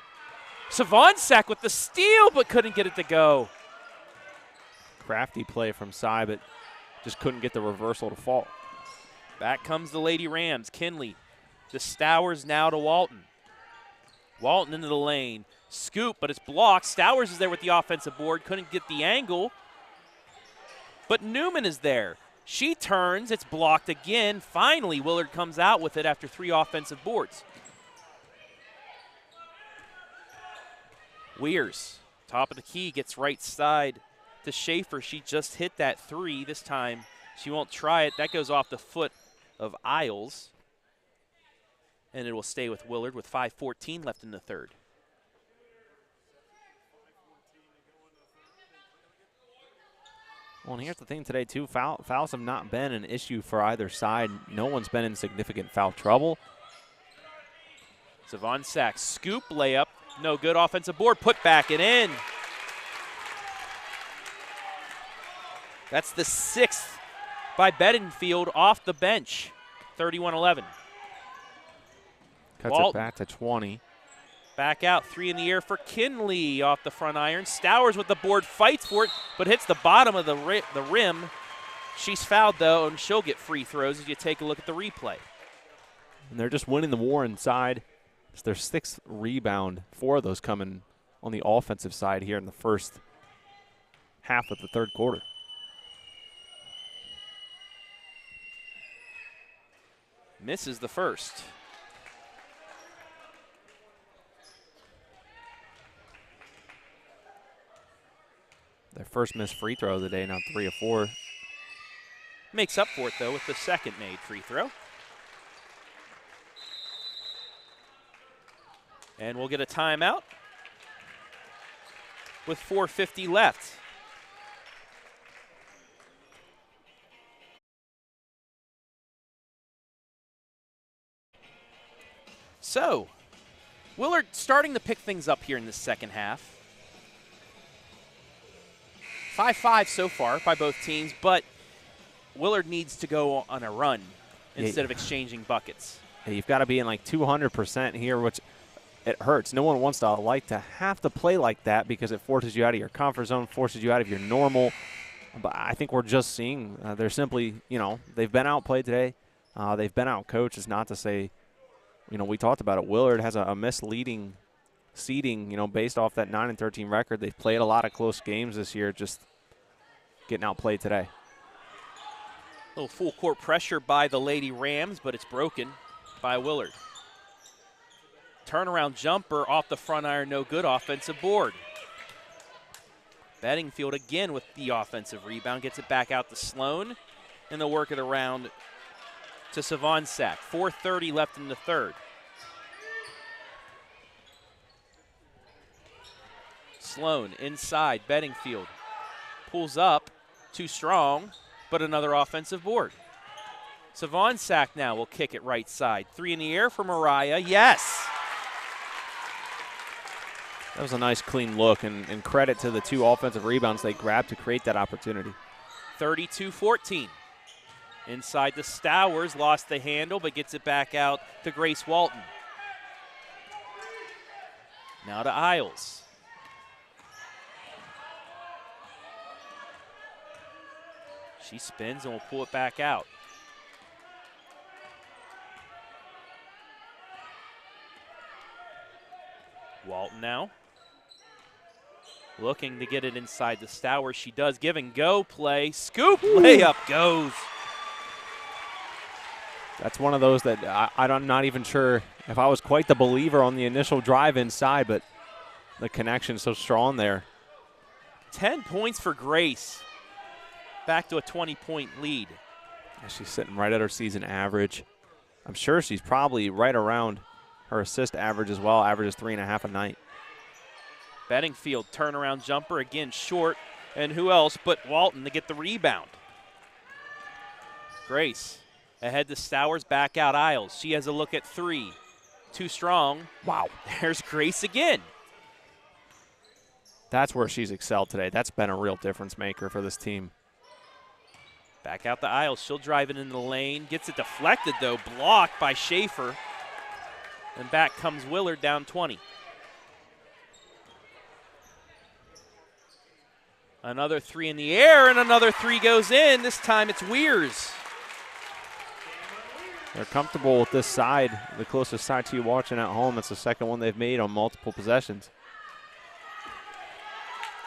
Sivongsak with the steal, but couldn't get it to go. Crafty play from Cy, but just couldn't get the reversal to fall. Back comes the Lady Rams. Kinley to Stowers, now to Walton. Walton into the lane. Scoop, but it's blocked. Stowers is there with the offensive board. Couldn't get the angle. But Newman is there. She turns. It's blocked again. Finally, Willard comes out with it after 3 offensive boards. Weirs, top of the key, gets right side to Schaefer. She just hit that 3. This time she won't try it. That goes off the foot of Iles. And it will stay with Willard with 5:14 left in the third. Well, and here's the thing today, too. Fouls have not been an issue for either side. No one's been in significant foul trouble. Sivongsak, scoop, layup, no good. Offensive board, put back and in. That's the 6th by Bedingfield off the bench, 31-11. Cuts Walton. it back to 20. Back out, 3 in the air for Kinley off the front iron. Stowers with the board, fights for it, but hits the bottom of the rim. She's fouled, though, and she'll get free throws as you take a look at the replay. And they're just winning the war inside. It's their 6th rebound. 4 of those coming on the offensive side here in the first half of the third quarter. Misses the first. Their first missed free throw of the day, now 3 of 4. Makes up for it, though, with the second made free throw. And we'll get a timeout with 4:50 left. So, Willard starting to pick things up here in the second half. 5-5 so far by both teams, but Willard needs to go on a run instead of exchanging buckets. Yeah, you've got to be in like 200% here, which it hurts. No one wants to have to play like that because it forces you out of your comfort zone, forces you out of your normal. But I think we're just seeing they're simply, they've been outplayed today. They've been outcoached. It's not to say, we talked about it. Willard has a misleading seeding, based off that 9-13 record. They've played a lot of close games this year, just getting outplayed today. A little full court pressure by the Lady Rams, but it's broken by Willard. Turnaround jumper off the front iron, no good. Offensive board. Bedingfield again with the offensive rebound, gets it back out to Sloan, and they'll work it around to Sivongsak. 4:30 left in the third. Sloan inside, Bedingfield pulls up, too strong, but another offensive board. Sivongsak now will kick it right side. 3 in the air for Mariah, yes! That was a nice, clean look, and credit to the 2 offensive rebounds they grabbed to create that opportunity. 32-14. Inside the Stowers, lost the handle, but gets it back out to Grace Walton. Now to Iles. She spins and will pull it back out. Walton now. Looking to get it inside the Stowers. She does. Give and go play. Scoop layup goes. That's one of those that I'm not even sure if I was quite the believer on the initial drive inside, but the connection's so strong there. 10 points for Grace. Back to a 20-point lead. Yeah, she's sitting right at her season average. I'm sure she's probably right around her assist average as well. Averages 3.5 a night. Bedingfield turnaround jumper, again short. And who else but Walton to get the rebound. Grace ahead to Stowers, back out Iles. She has a look at 3. Too strong. Wow, there's Grace again. That's where she's excelled today. That's been a real difference maker for this team. Back out the Iles. She'll drive it in the lane. Gets it deflected, though. Blocked by Schaefer. And back comes Willard, down 20. Another 3 in the air, and another 3 goes in. This time it's Weirs. They're comfortable with this side, the closest side to you watching at home. It's the second one they've made on multiple possessions.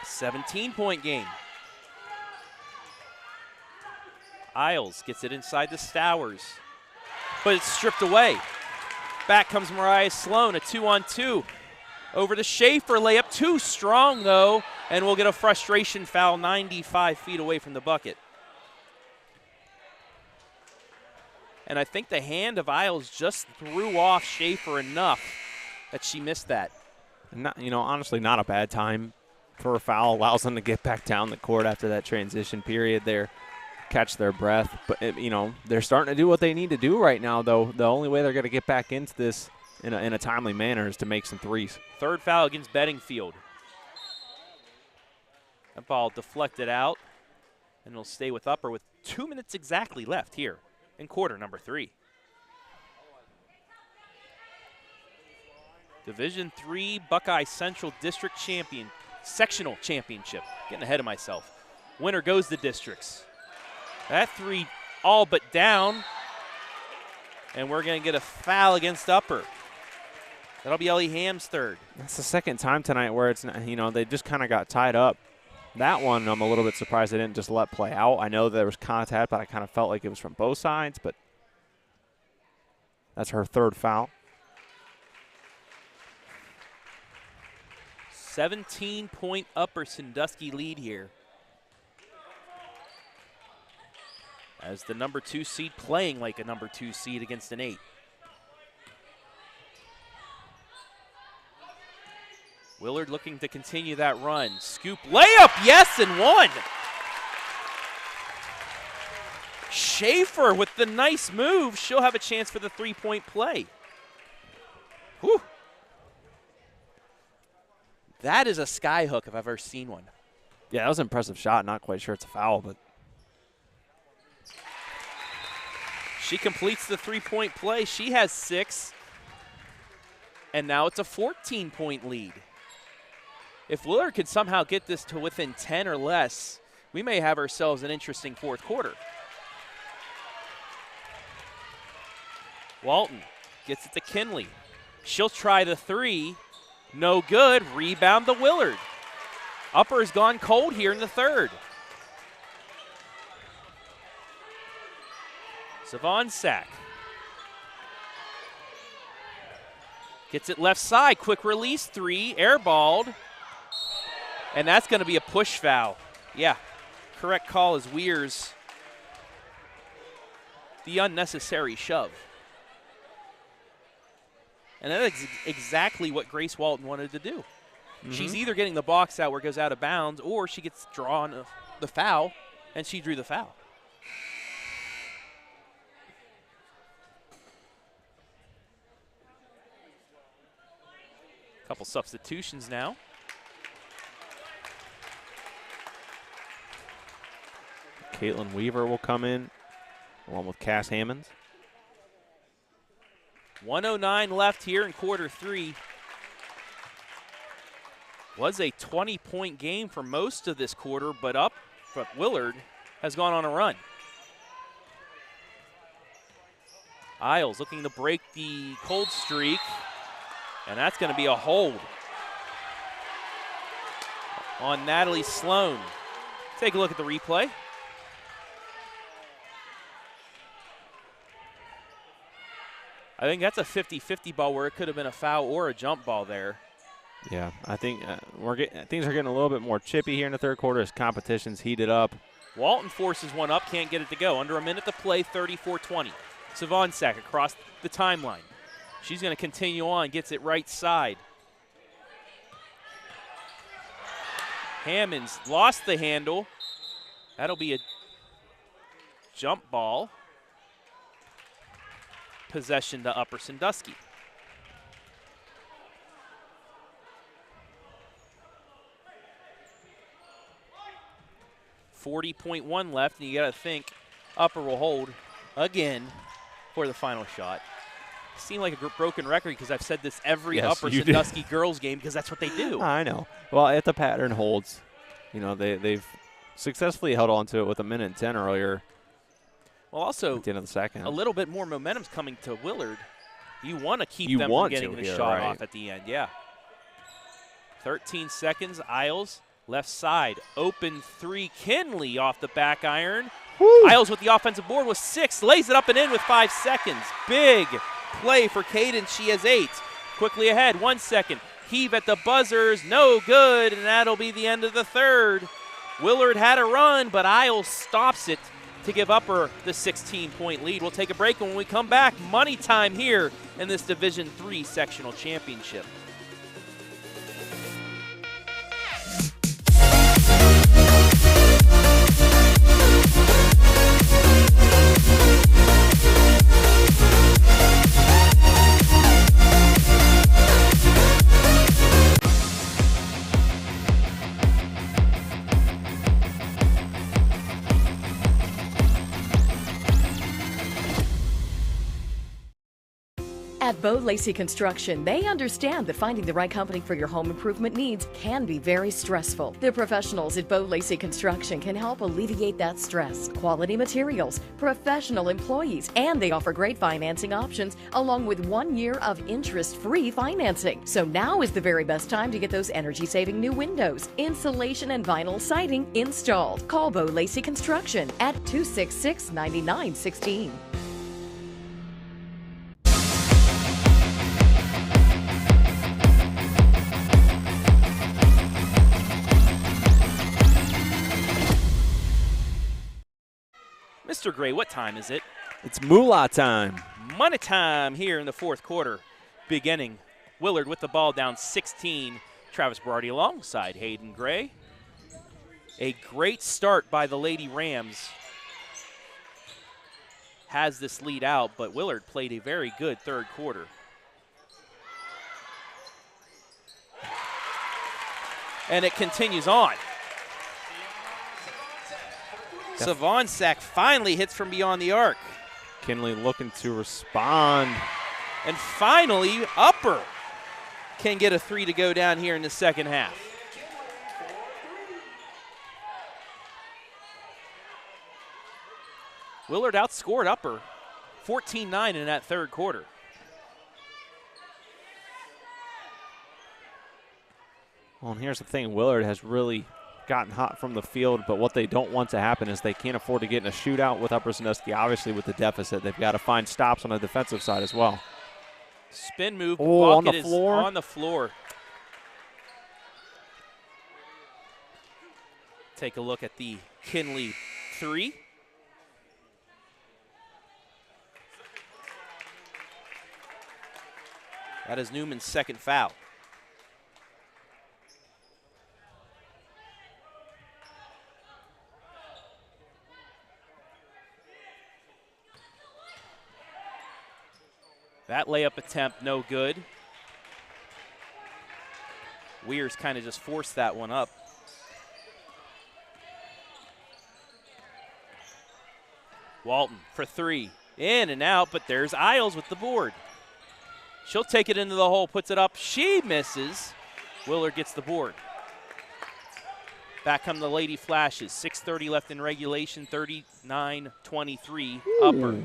17-point game. Iles gets it inside the Stowers, but it's stripped away. Back comes Mariah Sloan, a 2-on-2. Over to Schaefer, layup too strong though, and we'll get a frustration foul 95 feet away from the bucket. And I think the hand of Iles just threw off Schaefer enough that she missed that. Not, honestly, not a bad time for a foul. Allows them to get back down the court after that transition period there, catch their breath. But, they're starting to do what they need to do right now, though. The only way they're going to get back into this in a timely manner is to make some threes. Third foul against Bedingfield. That ball deflected out, and it'll stay with Upper with 2 minutes exactly left here in quarter number 3. Division III Buckeye Central District Champion, Sectional Championship. Getting ahead of myself. Winner goes to districts. That 3 all but down, and we're going to get a foul against Upper. That'll be Ellie Ham's third. That's the second time tonight where it's, they just kind of got tied up. That one, I'm a little bit surprised they didn't just let play out. I know there was contact, but I kind of felt like it was from both sides, but that's her third foul. 17-point Upper Sandusky lead here. As the number 2 seed playing like a number 2 seed against an 8. Willard looking to continue that run. Scoop layup, yes, and 1. Schaefer with the nice move. She'll have a chance for the 3-point play. Whew. That is a sky hook if I've ever seen one. Yeah, that was an impressive shot. Not quite sure it's a foul, but. She completes the 3-point play. She has 6. And now it's a 14-point lead. If Willard could somehow get this to within 10 or less, we may have ourselves an interesting fourth quarter. Walton gets it to Kinley. She'll try the 3. No good. Rebound to Willard. Upper has gone cold here in the third. Sivongsak gets it left side. Quick release 3. Airballed. And that's going to be a push foul. Yeah, correct call is Weirs. The unnecessary shove. And that's exactly what Grace Walton wanted to do. Mm-hmm. She's either getting the box out where it goes out of bounds, or she gets drawn the foul, and she drew the foul. Couple substitutions now. Caitlin Weaver will come in along with Cass Hammonds. 1:09 left here in quarter 3. Was a 20-point game for most of this quarter, but Willard has gone on a run. Iles looking to break the cold streak, and that's going to be a hold on Natalie Sloan. Take a look at the replay. I think that's a 50-50 ball where it could have been a foul or a jump ball there. Yeah, I think things are getting a little bit more chippy here in the third quarter as competition's heated up. Walton forces one up, can't get it to go. Under a minute to play, 34-20. Sivongsak across the timeline. She's going to continue on, gets it right side. Hammonds lost the handle. That'll be a jump ball. Possession to Upper Sandusky. .1 left, and you got to think Upper will hold again for the final shot. Seemed like a broken record because I've said this every Upper Sandusky girls game because that's what they do. I know. Well, if the pattern holds, you know, they've successfully held on to it with 1:10 earlier. Well, also, at the end of the second, a little bit more momentum's coming to Willard. You want to keep them from getting the shot off at the end, yeah. 13 seconds, Iles, left side, open three, Kinley off the back iron. Woo. Iles with the offensive board with 6, lays it up and in with 5 seconds. Big play for Kaidance, she has 8. Quickly ahead, 1 second. Heave at the buzzers, no good, and that'll be the end of the third. Willard had a run, but Iles stops it to give Upper the 16-point lead. We'll take a break, and when we come back, money time here in this Division III sectional championship. At Lacey Construction, they understand that finding the right company for your home improvement needs can be very stressful. The professionals at Lacey Construction can help alleviate that stress. Quality materials, professional employees, and they offer great financing options along with 1 year of interest-free financing. So now is the very best time to get those energy-saving new windows, insulation, and vinyl siding installed. Call Lacey Construction at 266-9916. Mr. Gray, what time is it? It's moolah time. Money time here in the fourth quarter. Beginning. Willard with the ball down 16. Travis Berardi alongside Hayden Gray. A great start by the Lady Rams. Has this lead out, but Willard played a very good third quarter. And it continues on. Sivongsak finally hits from beyond the arc. Kinley looking to respond. And finally, Upper can get a 3 to go down here in the second half. Willard outscored Upper 14-9 in that third quarter. Well, and here's the thing. Willard has really gotten hot from the field, but what they don't want to happen is they can't afford to get in a shootout with Upper Sandusky. Obviously, with the deficit, they've got to find stops on the defensive side as well. Spin move. On the floor. On the floor. Take a look at the Kinley 3. That is Newman's second foul. That layup attempt, no good. Weir's kind of just forced that one up. Walton for three. In and out, but there's Iles with the board. She'll take it into the hole, puts it up. She misses. Willard gets the board. Back come the Lady Flashes. 6:30 left in regulation, 39-23 Upper.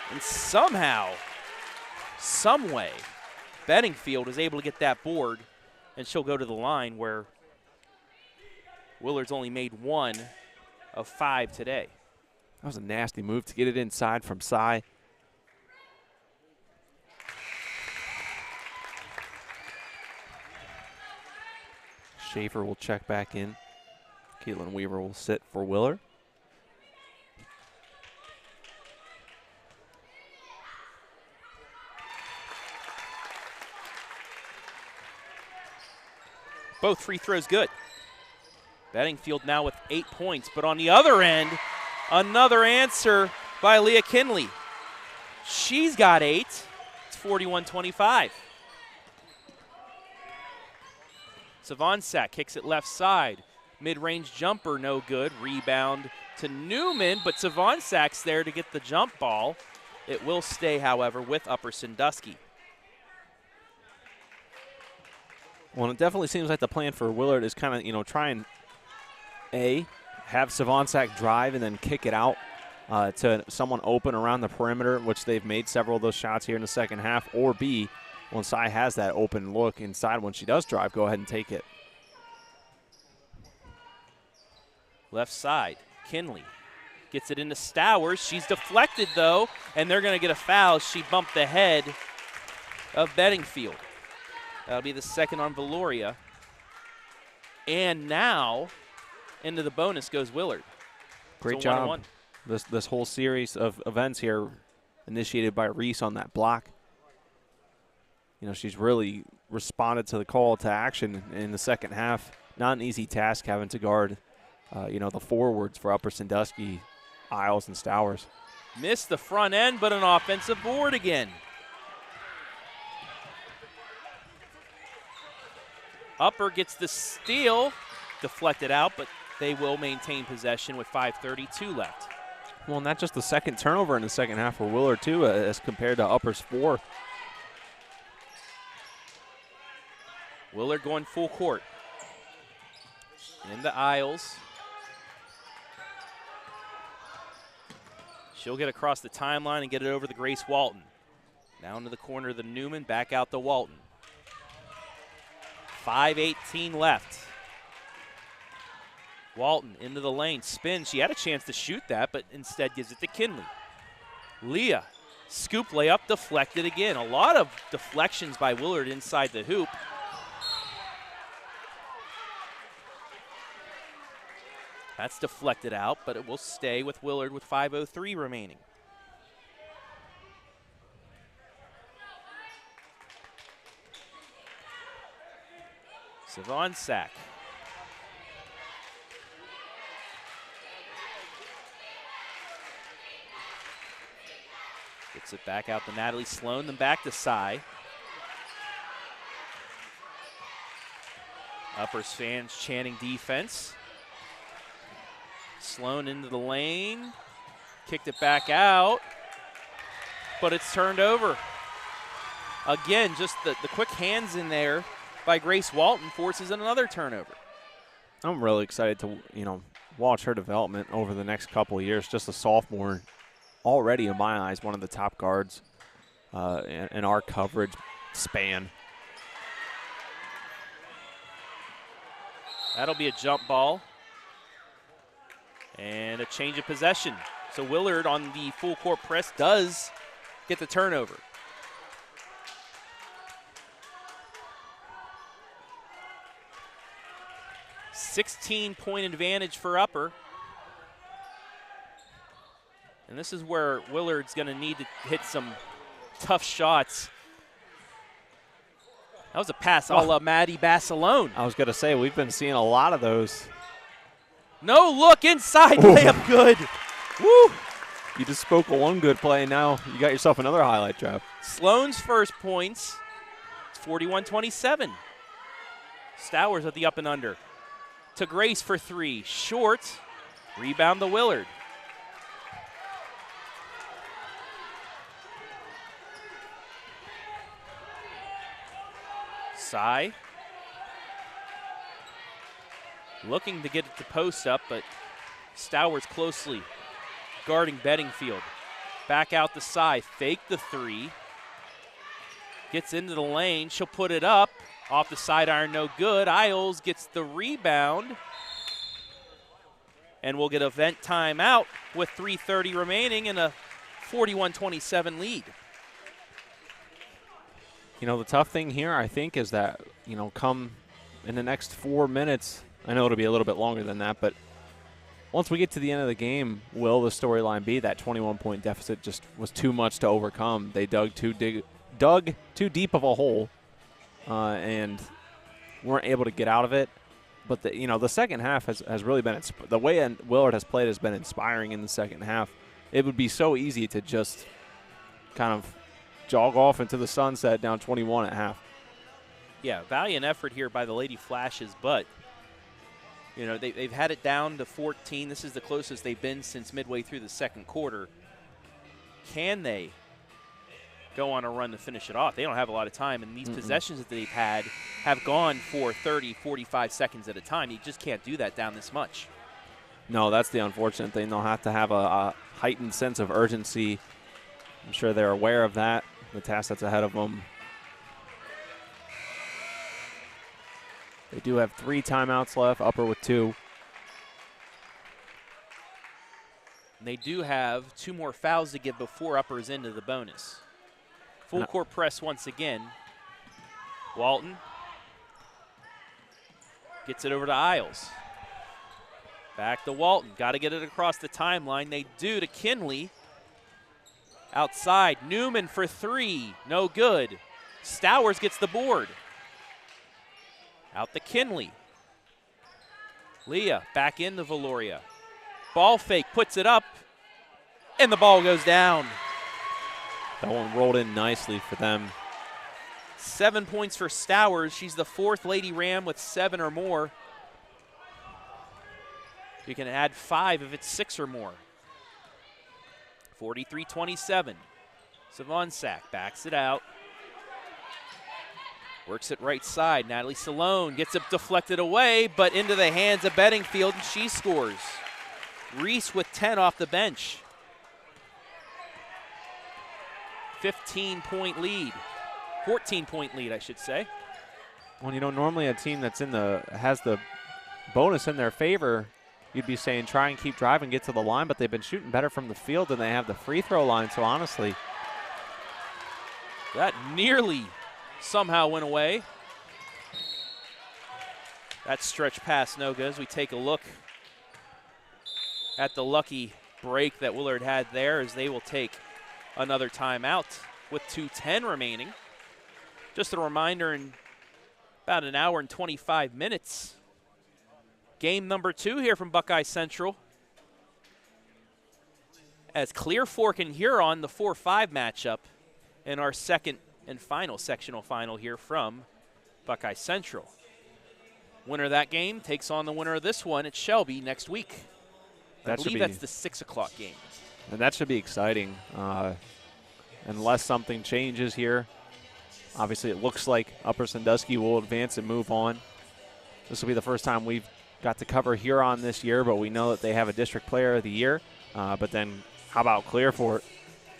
And somehow, some way, Bedingfield is able to get that board, and she'll go to the line where Willard's only made 1 of 5 today. That was a nasty move to get it inside from Cy. Schaefer will check back in. Caitlin Weaver will sit for Willard. Both free throws good. Bedingfield now with 8 points, but on the other end, another answer by Leah Kinley. She's got 8. It's 41-25. Sivongsak kicks it left side. Mid-range jumper, no good. Rebound to Newman, but Sivonsak's there to get the jump ball. It will stay, however, with Upper Sandusky. Well, it definitely seems like the plan for Willard is kind of, try and have Sivongsak drive and then kick it out to someone open around the perimeter, which they've made several of those shots here in the second half, or B, when Cy has that open look inside when she does drive, go ahead and take it. Left side, Kinley gets it into Stowers. She's deflected, though, and they're going to get a foul. She bumped the head of Bedingfield. That'll be the second on Valoria. And now, into the bonus goes Willard. Great job. This whole series of events here initiated by Reese on that block. She's really responded to the call to action in the second half. Not an easy task having to guard, the forwards for Upper Sandusky, Iles, and Stowers. Missed the front end, but an offensive board again. Upper gets the steal, deflected out, but they will maintain possession with 5:32 left. Well, not just the second turnover in the second half for Willard, too, as compared to Upper's 4. Willard going full court. In the Iles. She'll get across the timeline and get it over to Grace Walton. Down to the corner of the Newman, back out to Walton. 5:18 left. Walton into the lane, spins. She had a chance to shoot that, but instead gives it to Kinley. Leah, scoop layup, deflected again. A lot of deflections by Willard inside the hoop. That's deflected out, but it will stay with Willard with 5:03 remaining. Sivongsak. Gets it back out to Natalie Sloan, then back to Cy. Upper's fans chanting defense. Sloan into the lane, kicked it back out, but it's turned over. Again, just the quick hands in there by Grace Walton forces another turnover. I'm really excited to, watch her development over the next couple of years. Just a sophomore, already in my eyes, one of the top guards in our coverage span. That'll be a jump ball. And a change of possession. So Willard on the full court press does get the turnover. .16 advantage for Upper. And this is where Willard's going to need to hit some tough shots. That was a pass a la Maddie Basilone. I was going to say, we've been seeing a lot of those. No look inside, layup good. Woo! You just spoke of one good play, and now you got yourself another highlight, Jeff. Sloan's first points 41-27. Stowers at the up and under. To Grace for three. Short. Rebound to Willard. Sy. Looking to get it to post up, but Stowers closely guarding Bedingfield. Back out to Sy. Fake the three. Gets into the lane. She'll put it up. Off the sidearm, no good. Iles gets the rebound. And we'll get a vent timeout with 3:30 remaining and a 41-27 lead. You know, the tough thing here, I think, is that, you know, come in the next 4 minutes, I know it'll be a little bit longer than that, but once we get to the end of the game, will the storyline be that 21-point deficit just was too much to overcome? They dug too deep of a hole and weren't able to get out of it. But, the second half has really been – the way Willard has played has been inspiring in the second half. It would be so easy to just kind of jog off into the sunset down 21 at half. Yeah, valiant effort here by the Lady Flashes, but, they've had it down to 14. This is the closest they've been since midway through the second quarter. Can they go on a run to finish it off? They don't have a lot of time, and these possessions that they've had have gone for 30, 45 seconds at a time. You just can't do that down this much. No, that's the unfortunate thing. They'll have to have a heightened sense of urgency. I'm sure they're aware of that, the task that's ahead of them. They do have 3 timeouts left, Upper with 2. And they do have 2 more fouls to give before Upper's into the bonus. Full court press once again. Walton gets it over to Iles. Back to Walton. Got to get it across the timeline. They do to Kinley. Outside. Newman for 3. No good. Stowers gets the board. Out to Kinley. Leah back into Valoria. Ball fake. Puts it up. And the ball goes down. That one rolled in nicely for them. 7 points for Stowers. She's the 4th Lady Ram with 7 or more. You can add 5 if it's 6 or more. 43-27. Sivongsak backs it out. Works it right side. Natalie Salone gets it deflected away, but into the hands of Bedingfield, and she scores. Reese with 10 off the bench. 15-point lead. 14-point lead, I should say. Well, normally a team that's has the bonus in their favor, you'd be saying try and keep driving, get to the line, but they've been shooting better from the field than they have the free throw line, so honestly. That nearly somehow went away. That stretch pass no good as we take a look at the lucky break that Willard had there as they will take another timeout with 2:10 remaining. Just a reminder, in about an hour and 25 minutes, game number 2 here from Buckeye Central. As Clear Fork and Huron, the 4-5 matchup in our second and final sectional final here from Buckeye Central. Winner of that game takes on the winner of this one at Shelby next week. I believe that's the 6 o'clock game. And that should be exciting. Unless something changes here. Obviously, it looks like Upper Sandusky will advance and move on. This will be the first time we've got to cover Huron this year, but we know that they have a District Player of the Year. But then how about Clear Fork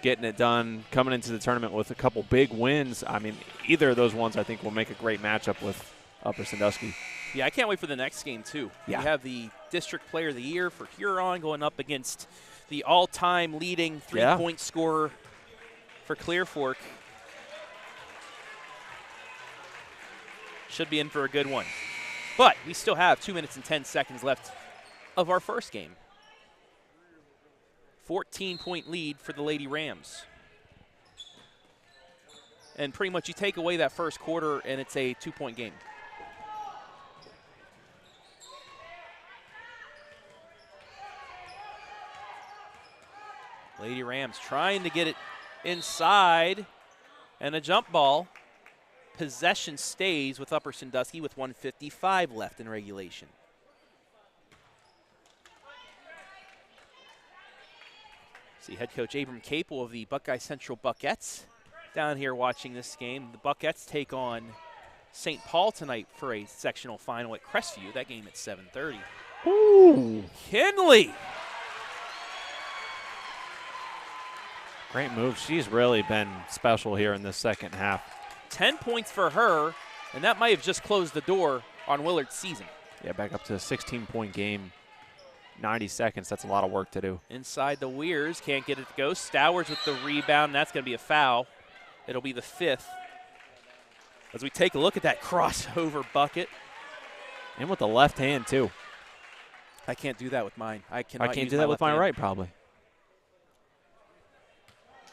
getting it done, coming into the tournament with a couple big wins? I mean, either of those ones I think will make a great matchup with Upper Sandusky. Yeah, I can't wait for the next game, too. Yeah. We have the District Player of the Year for Huron going up against the all-time leading three-point scorer for Clear Fork. Should be in for a good one. But we still have 2 minutes and 10 seconds left of our first game. 14-point lead for the Lady Rams. And pretty much you take away that first quarter and it's a 2-point game. Lady Rams trying to get it inside, and a jump ball. Possession stays with Upper Sandusky with 1:55 left in regulation. See head coach Abram Capel of the Buckeye Central Buckettes down here watching this game. The Buckettes take on St. Paul tonight for a sectional final at Crestview. That game at 7:30. Ooh. Kinley. Great move. She's really been special here in this second half. 10 points for her, and that might have just closed the door on Willard's season. Yeah, back up to a 16-point game. 90 seconds, that's a lot of work to do. Inside the Weirs, can't get it to go. Stowers with the rebound, and that's going to be a foul. It'll be the 5th. As we take a look at that crossover bucket. And with the left hand, too. I can't do that with mine. I can't do that with my right, probably.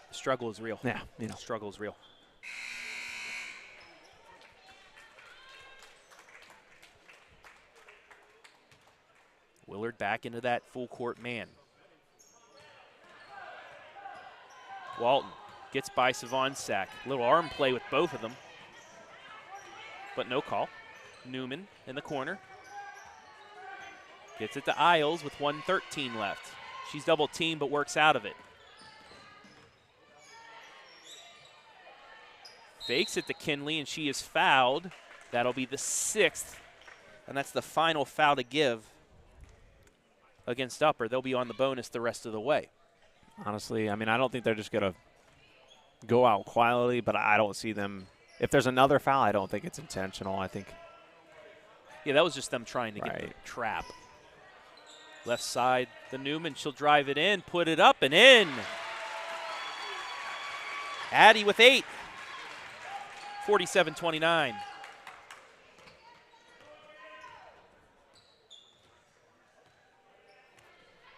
The struggle is real. Yeah, you know. The struggle is real. Willard back into that full court man. Walton gets by Sivongsak. Little arm play with both of them, but no call. Newman in the corner. Gets it to Iles with 1:13 left. She's double teamed but works out of it. Fakes it to Kinley and she is fouled. That'll be the 6th, and that's the final foul to give against Upper. They'll be on the bonus the rest of the way. Honestly, I mean, I don't think they're just going to go out quietly, but I don't see them. If there's another foul, I don't think it's intentional. I think. Yeah, that was just them trying to get the trap. Left side, the Newman. She'll drive it in, put it up and in. Addie with 8. 47-29.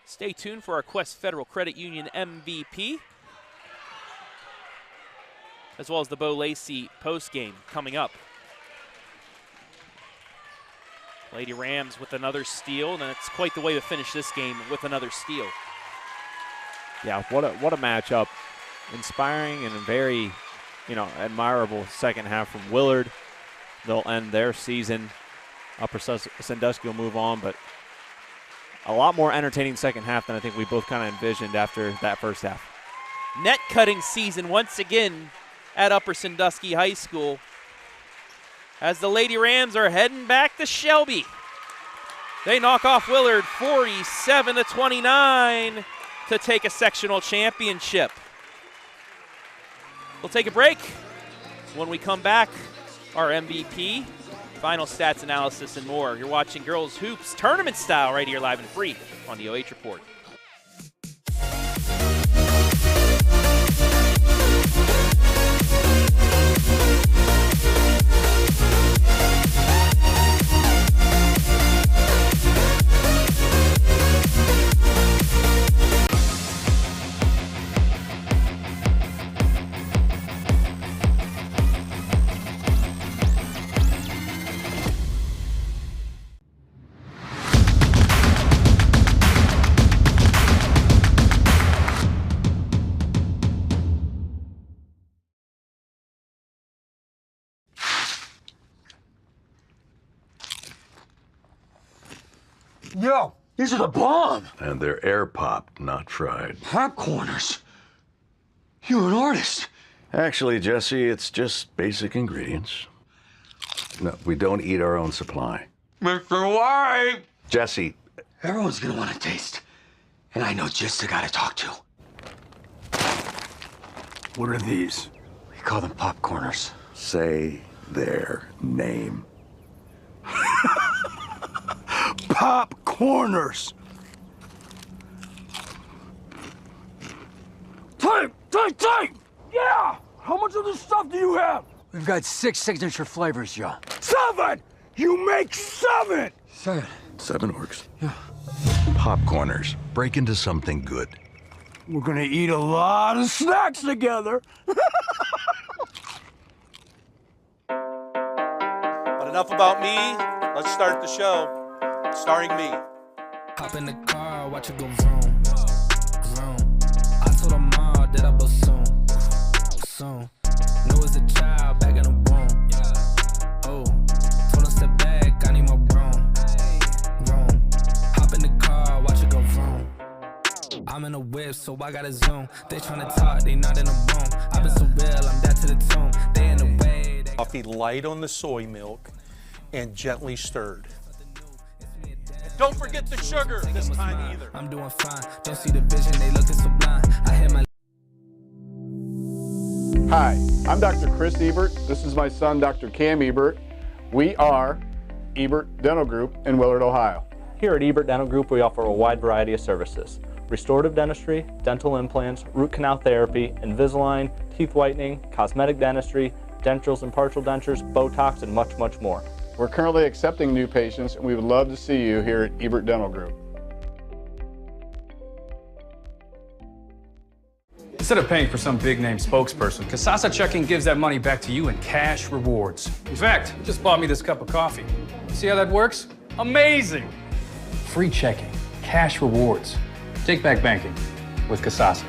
Stay tuned for our Quest Federal Credit Union MVP, as well as the Bo Lacey postgame coming up. Lady Rams with another steal, and it's quite the way to finish this game with another steal. Yeah, what a matchup. Inspiring and a very, admirable second half from Willard. They'll end their season. Upper Sandusky will move on, but a lot more entertaining second half than I think we both kind of envisioned after that first half. Net cutting season once again at Upper Sandusky High School, as the Lady Rams are heading back to Shelby. They knock off Willard 47-29 to take a sectional championship. We'll take a break. When we come back, our MVP, final stats analysis, and more. You're watching Girls Hoops tournament style right here live and free on the OH Report. Yo, these are the bomb. And they're air popped, not fried. Popcorners. You're an artist. Actually, Jesse, it's just basic ingredients. No, we don't eat our own supply. Mr. White. Jesse. Everyone's gonna want to taste. And I know just the guy to talk to. What are these? We call them popcorners. Say their name. Popcorners. Take! Yeah! How much of this stuff do you have? We've got 6 signature flavors, yo. 7! You make 7! 7. 7 works. Yeah. Popcorners. Break into something good. We're gonna eat a lot of snacks together. But enough about me. Let's start the show. Starring me. Hop in the car, watch it go vroom, vroom. I told her mom that I bust soon. Knew as a child back in the womb. so I gotta zoom. They tryna talk, they not in the room. I've been so real, I'm dead to the tomb. They in the way. Coffee light on the soy milk and gently stirred. And don't forget the sugar this time either. I'm doing fine. Don't see the vision, they looking so blind. I hear my. Hi, I'm Dr. Chris Ebert. This is my son, Dr. Cam Ebert. We are Ebert Dental Group in Willard, Ohio. Here at Ebert Dental Group, we offer a wide variety of services: restorative dentistry, dental implants, root canal therapy, Invisalign, teeth whitening, cosmetic dentistry, dentures and partial dentures, Botox, and much, much more. We're currently accepting new patients, and we would love to see you here at Ebert Dental Group. Instead of paying for some big-name spokesperson, Kasasa Checking gives that money back to you in cash rewards. In fact, you just bought me this cup of coffee. See how that works? Amazing! Free checking, cash rewards. Take back banking with Kasasa.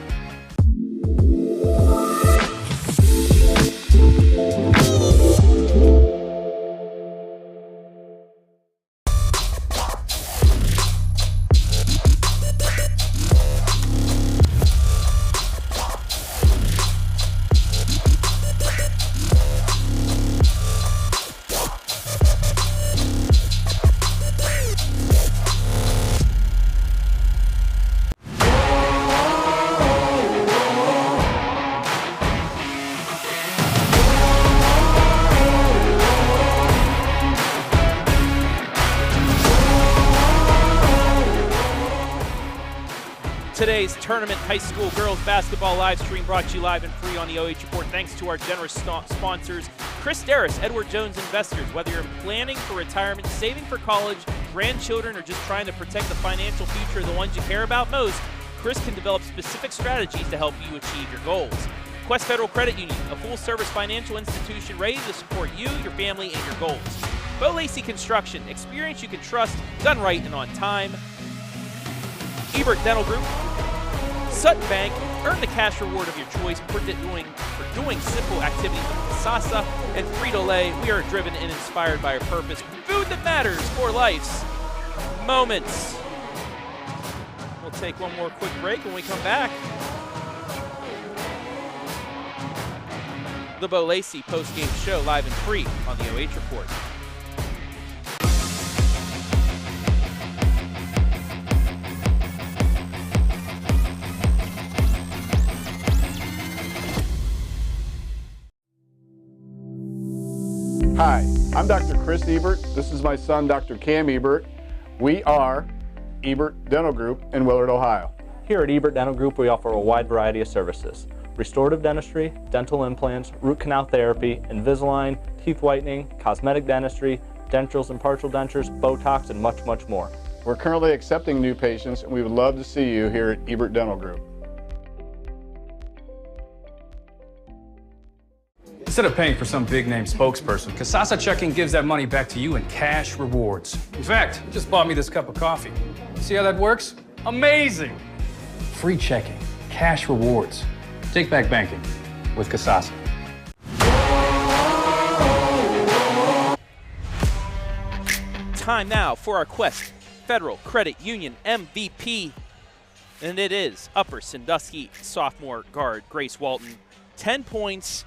Today's tournament high school girls basketball live stream brought to you live and free on the OH Report thanks to our generous sponsors, Chris Daris, Edward Jones Investors. Whether you're planning for retirement, saving for college, grandchildren, or just trying to protect the financial future of the ones you care about most, Chris can develop specific strategies to help you achieve your goals. Quest Federal Credit Union, a full-service financial institution ready to support you, your family, and your goals. Lacey Construction, experience you can trust, done right and on time. Ebert Dental Group, Sutton Bank, earn the cash reward of your choice for doing simple activities with Kasasa, and Frito Lay. We are driven and inspired by our purpose. Food that matters for life's moments. We'll take one more quick break when we come back. The Bo Lacey post-game show live and free on the OH Report. Hi, I'm Dr. Chris Ebert. This is my son, Dr. Cam Ebert. We are Ebert Dental Group in Willard, Ohio. Here at Ebert Dental Group, we offer a wide variety of services: restorative dentistry, dental implants, root canal therapy, Invisalign, teeth whitening, cosmetic dentistry, dentures and partial dentures, Botox, and much, much more. We're currently accepting new patients, and we would love to see you here at Ebert Dental Group. Instead of paying for some big-name spokesperson, Kasasa Checking gives that money back to you in cash rewards. In fact, you just bought me this cup of coffee. See how that works? Amazing! Free checking, cash rewards. Take back banking with Kasasa. Time now for our Quest Federal Credit Union MVP, and it is Upper Sandusky sophomore guard Grace Walton. 10 points.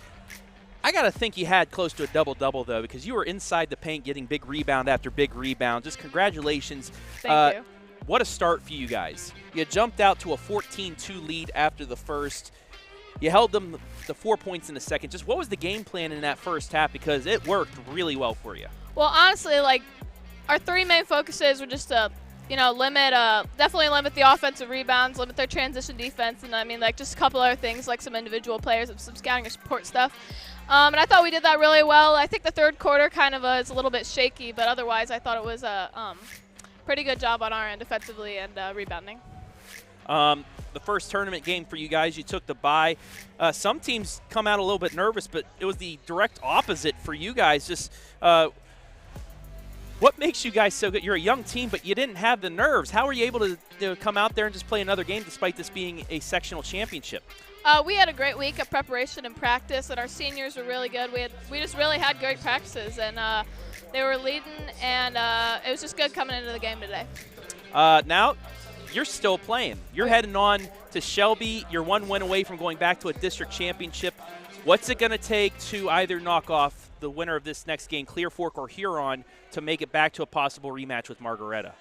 I got to think you had close to a double-double, though, because you were inside the paint getting big rebound after big rebound. Just congratulations. Thank you. What a start for you guys. You jumped out to a 14-2 lead after the first. You held them to 4 points in the second. Just what was the game plan in that first half? Because it worked really well for you. Well, honestly, like, our three main focuses were just to, definitely limit the offensive rebounds, limit their transition defense, and just a couple other things like some individual players and some scouting or support stuff. And I thought we did that really well. I think the third quarter kind of is a little bit shaky, but otherwise I thought it was a pretty good job on our end defensively and rebounding. The first tournament game for you guys, you took the bye. Some teams come out a little bit nervous, but it was the direct opposite for you guys. Just what makes you guys so good? You're a young team, but you didn't have the nerves. How were you able to come out there and just play another game despite this being a sectional championship? We had a great week of preparation and practice, and our seniors were really good. We just really had great practices, and they were leading, and it was just good coming into the game today. Now, you're still playing. You're heading on to Shelby. You're 1 win away from going back to a district championship. What's it going to take to either knock off the winner of this next game, Clear Fork or Huron, to make it back to a possible rematch with Margaretta?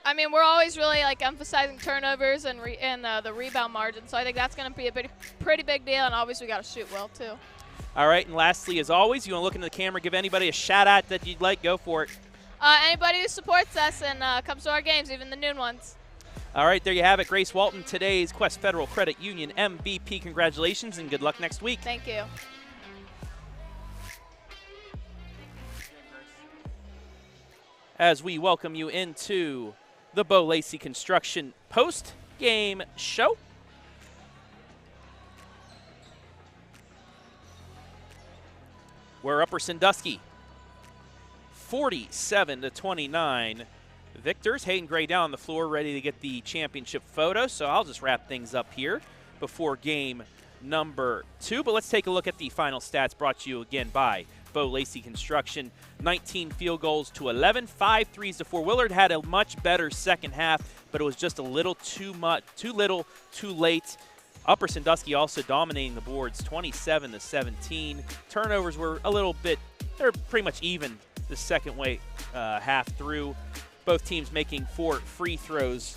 I mean, we're always really emphasizing turnovers and the rebound margin, so I think that's going to be a pretty big deal, and obviously we got to shoot well too. All right, and lastly, as always, you want to look into the camera, give anybody a shout-out that you'd like, go for it. Anybody who supports us and comes to our games, even the noon ones. All right, there you have it. Grace Walton, today's Quest Federal Credit Union MVP. Congratulations and good luck next week. Thank you. As we welcome you into the Bo Lacey Construction post-game show. We're Upper Sandusky 47-29 victors. Hayden Gray down on the floor ready to get the championship photo, so I'll just wrap things up here before game number 2. But let's take a look at the final stats brought to you again by Bo Lacey Construction. 19 field goals to 11, 5 threes to 4. Willard had a much better second half, but it was just a little too little, too late. Upper Sandusky also dominating the boards, 27-17. Turnovers were a little bit, they're pretty much even the second half through. Both teams making 4 free throws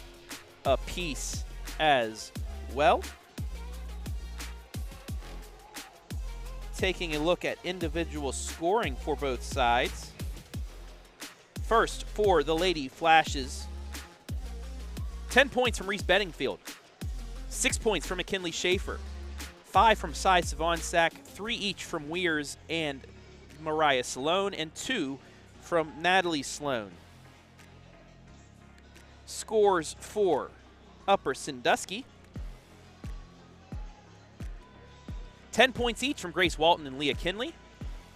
apiece as well. Taking a look at individual scoring for both sides. First, for the Lady Flashes, 10 points from Reese Bedingfield, 6 points from McKinley Schaefer, 5 from Cy Sivongsak, 3 each from Weirs and Mariah Sloan, and 2 from Natalie Sloan. Scores for Upper Sandusky: 10 points each from Grace Walton and Leah Kinley,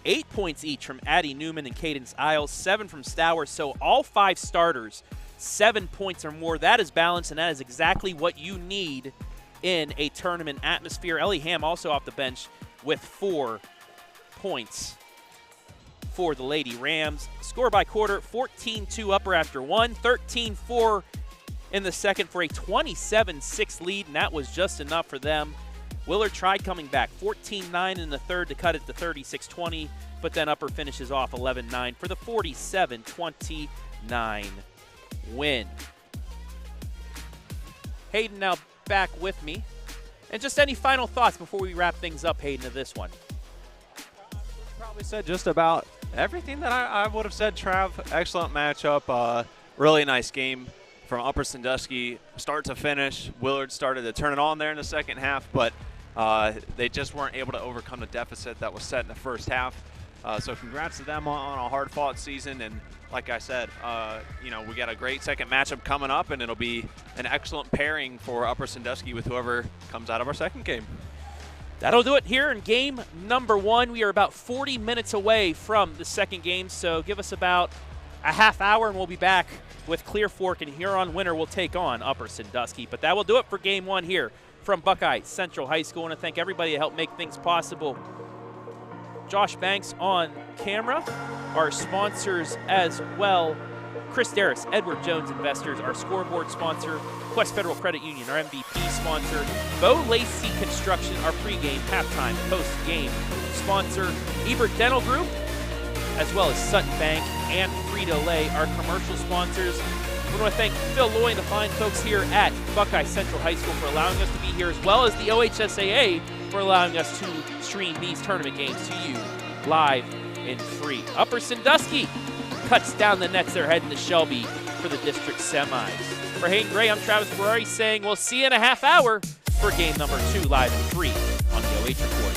8 points each from Addie Newman and Kaidance Iles, 7 from Stower. So all 5 starters, 7 points or more. That is balance, and that is exactly what you need in a tournament atmosphere. Ellie Ham also off the bench with 4 points for the Lady Rams. Score by quarter, 14-2 Upper after 1, 13-4 in the second for a 27-6 lead, and that was just enough for them. Willard tried coming back, 14-9 in the third to cut it to 36-20, but then Upper finishes off 11-9 for the 47-29 win. Hayden now back with me. And just any final thoughts before we wrap things up, Hayden, of this one? Probably said just about everything that I would have said, Trav. Excellent matchup. Really nice game from Upper Sandusky, start to finish. Willard started to turn it on there in the second half, but they just weren't able to overcome the deficit that was set in the first half. So congrats to them on a hard-fought season. And like I said, we got a great second matchup coming up, and it'll be an excellent pairing for Upper Sandusky with whoever comes out of our second game. That'll do it here in game number 1. We are about 40 minutes away from the second game, so give us about a half hour and we'll be back with Clear Fork, and Huron winner will take on Upper Sandusky. But that will do it for game 1 here from Buckeye Central High School. I want to thank everybody that helped make things possible. Josh Banks on camera, our sponsors as well. Chris Daris, Edward Jones Investors, our scoreboard sponsor. Quest Federal Credit Union, our MVP sponsor. Bo Lacey Construction, our pregame, halftime, post-game sponsor. Ebert Dental Group, as well as Sutton Bank and Frito Lay, our commercial sponsors. We want to thank Phil Loy and the fine folks here at Buckeye Central High School for allowing us to be here, as well as the OHSAA for allowing us to stream these tournament games to you live and free. Upper Sandusky cuts down the nets. They're heading to Shelby for the district semis. For Hayden Gray, I'm Travis Ferrari saying we'll see you in a half hour for game number 2 live and free on the OH Report.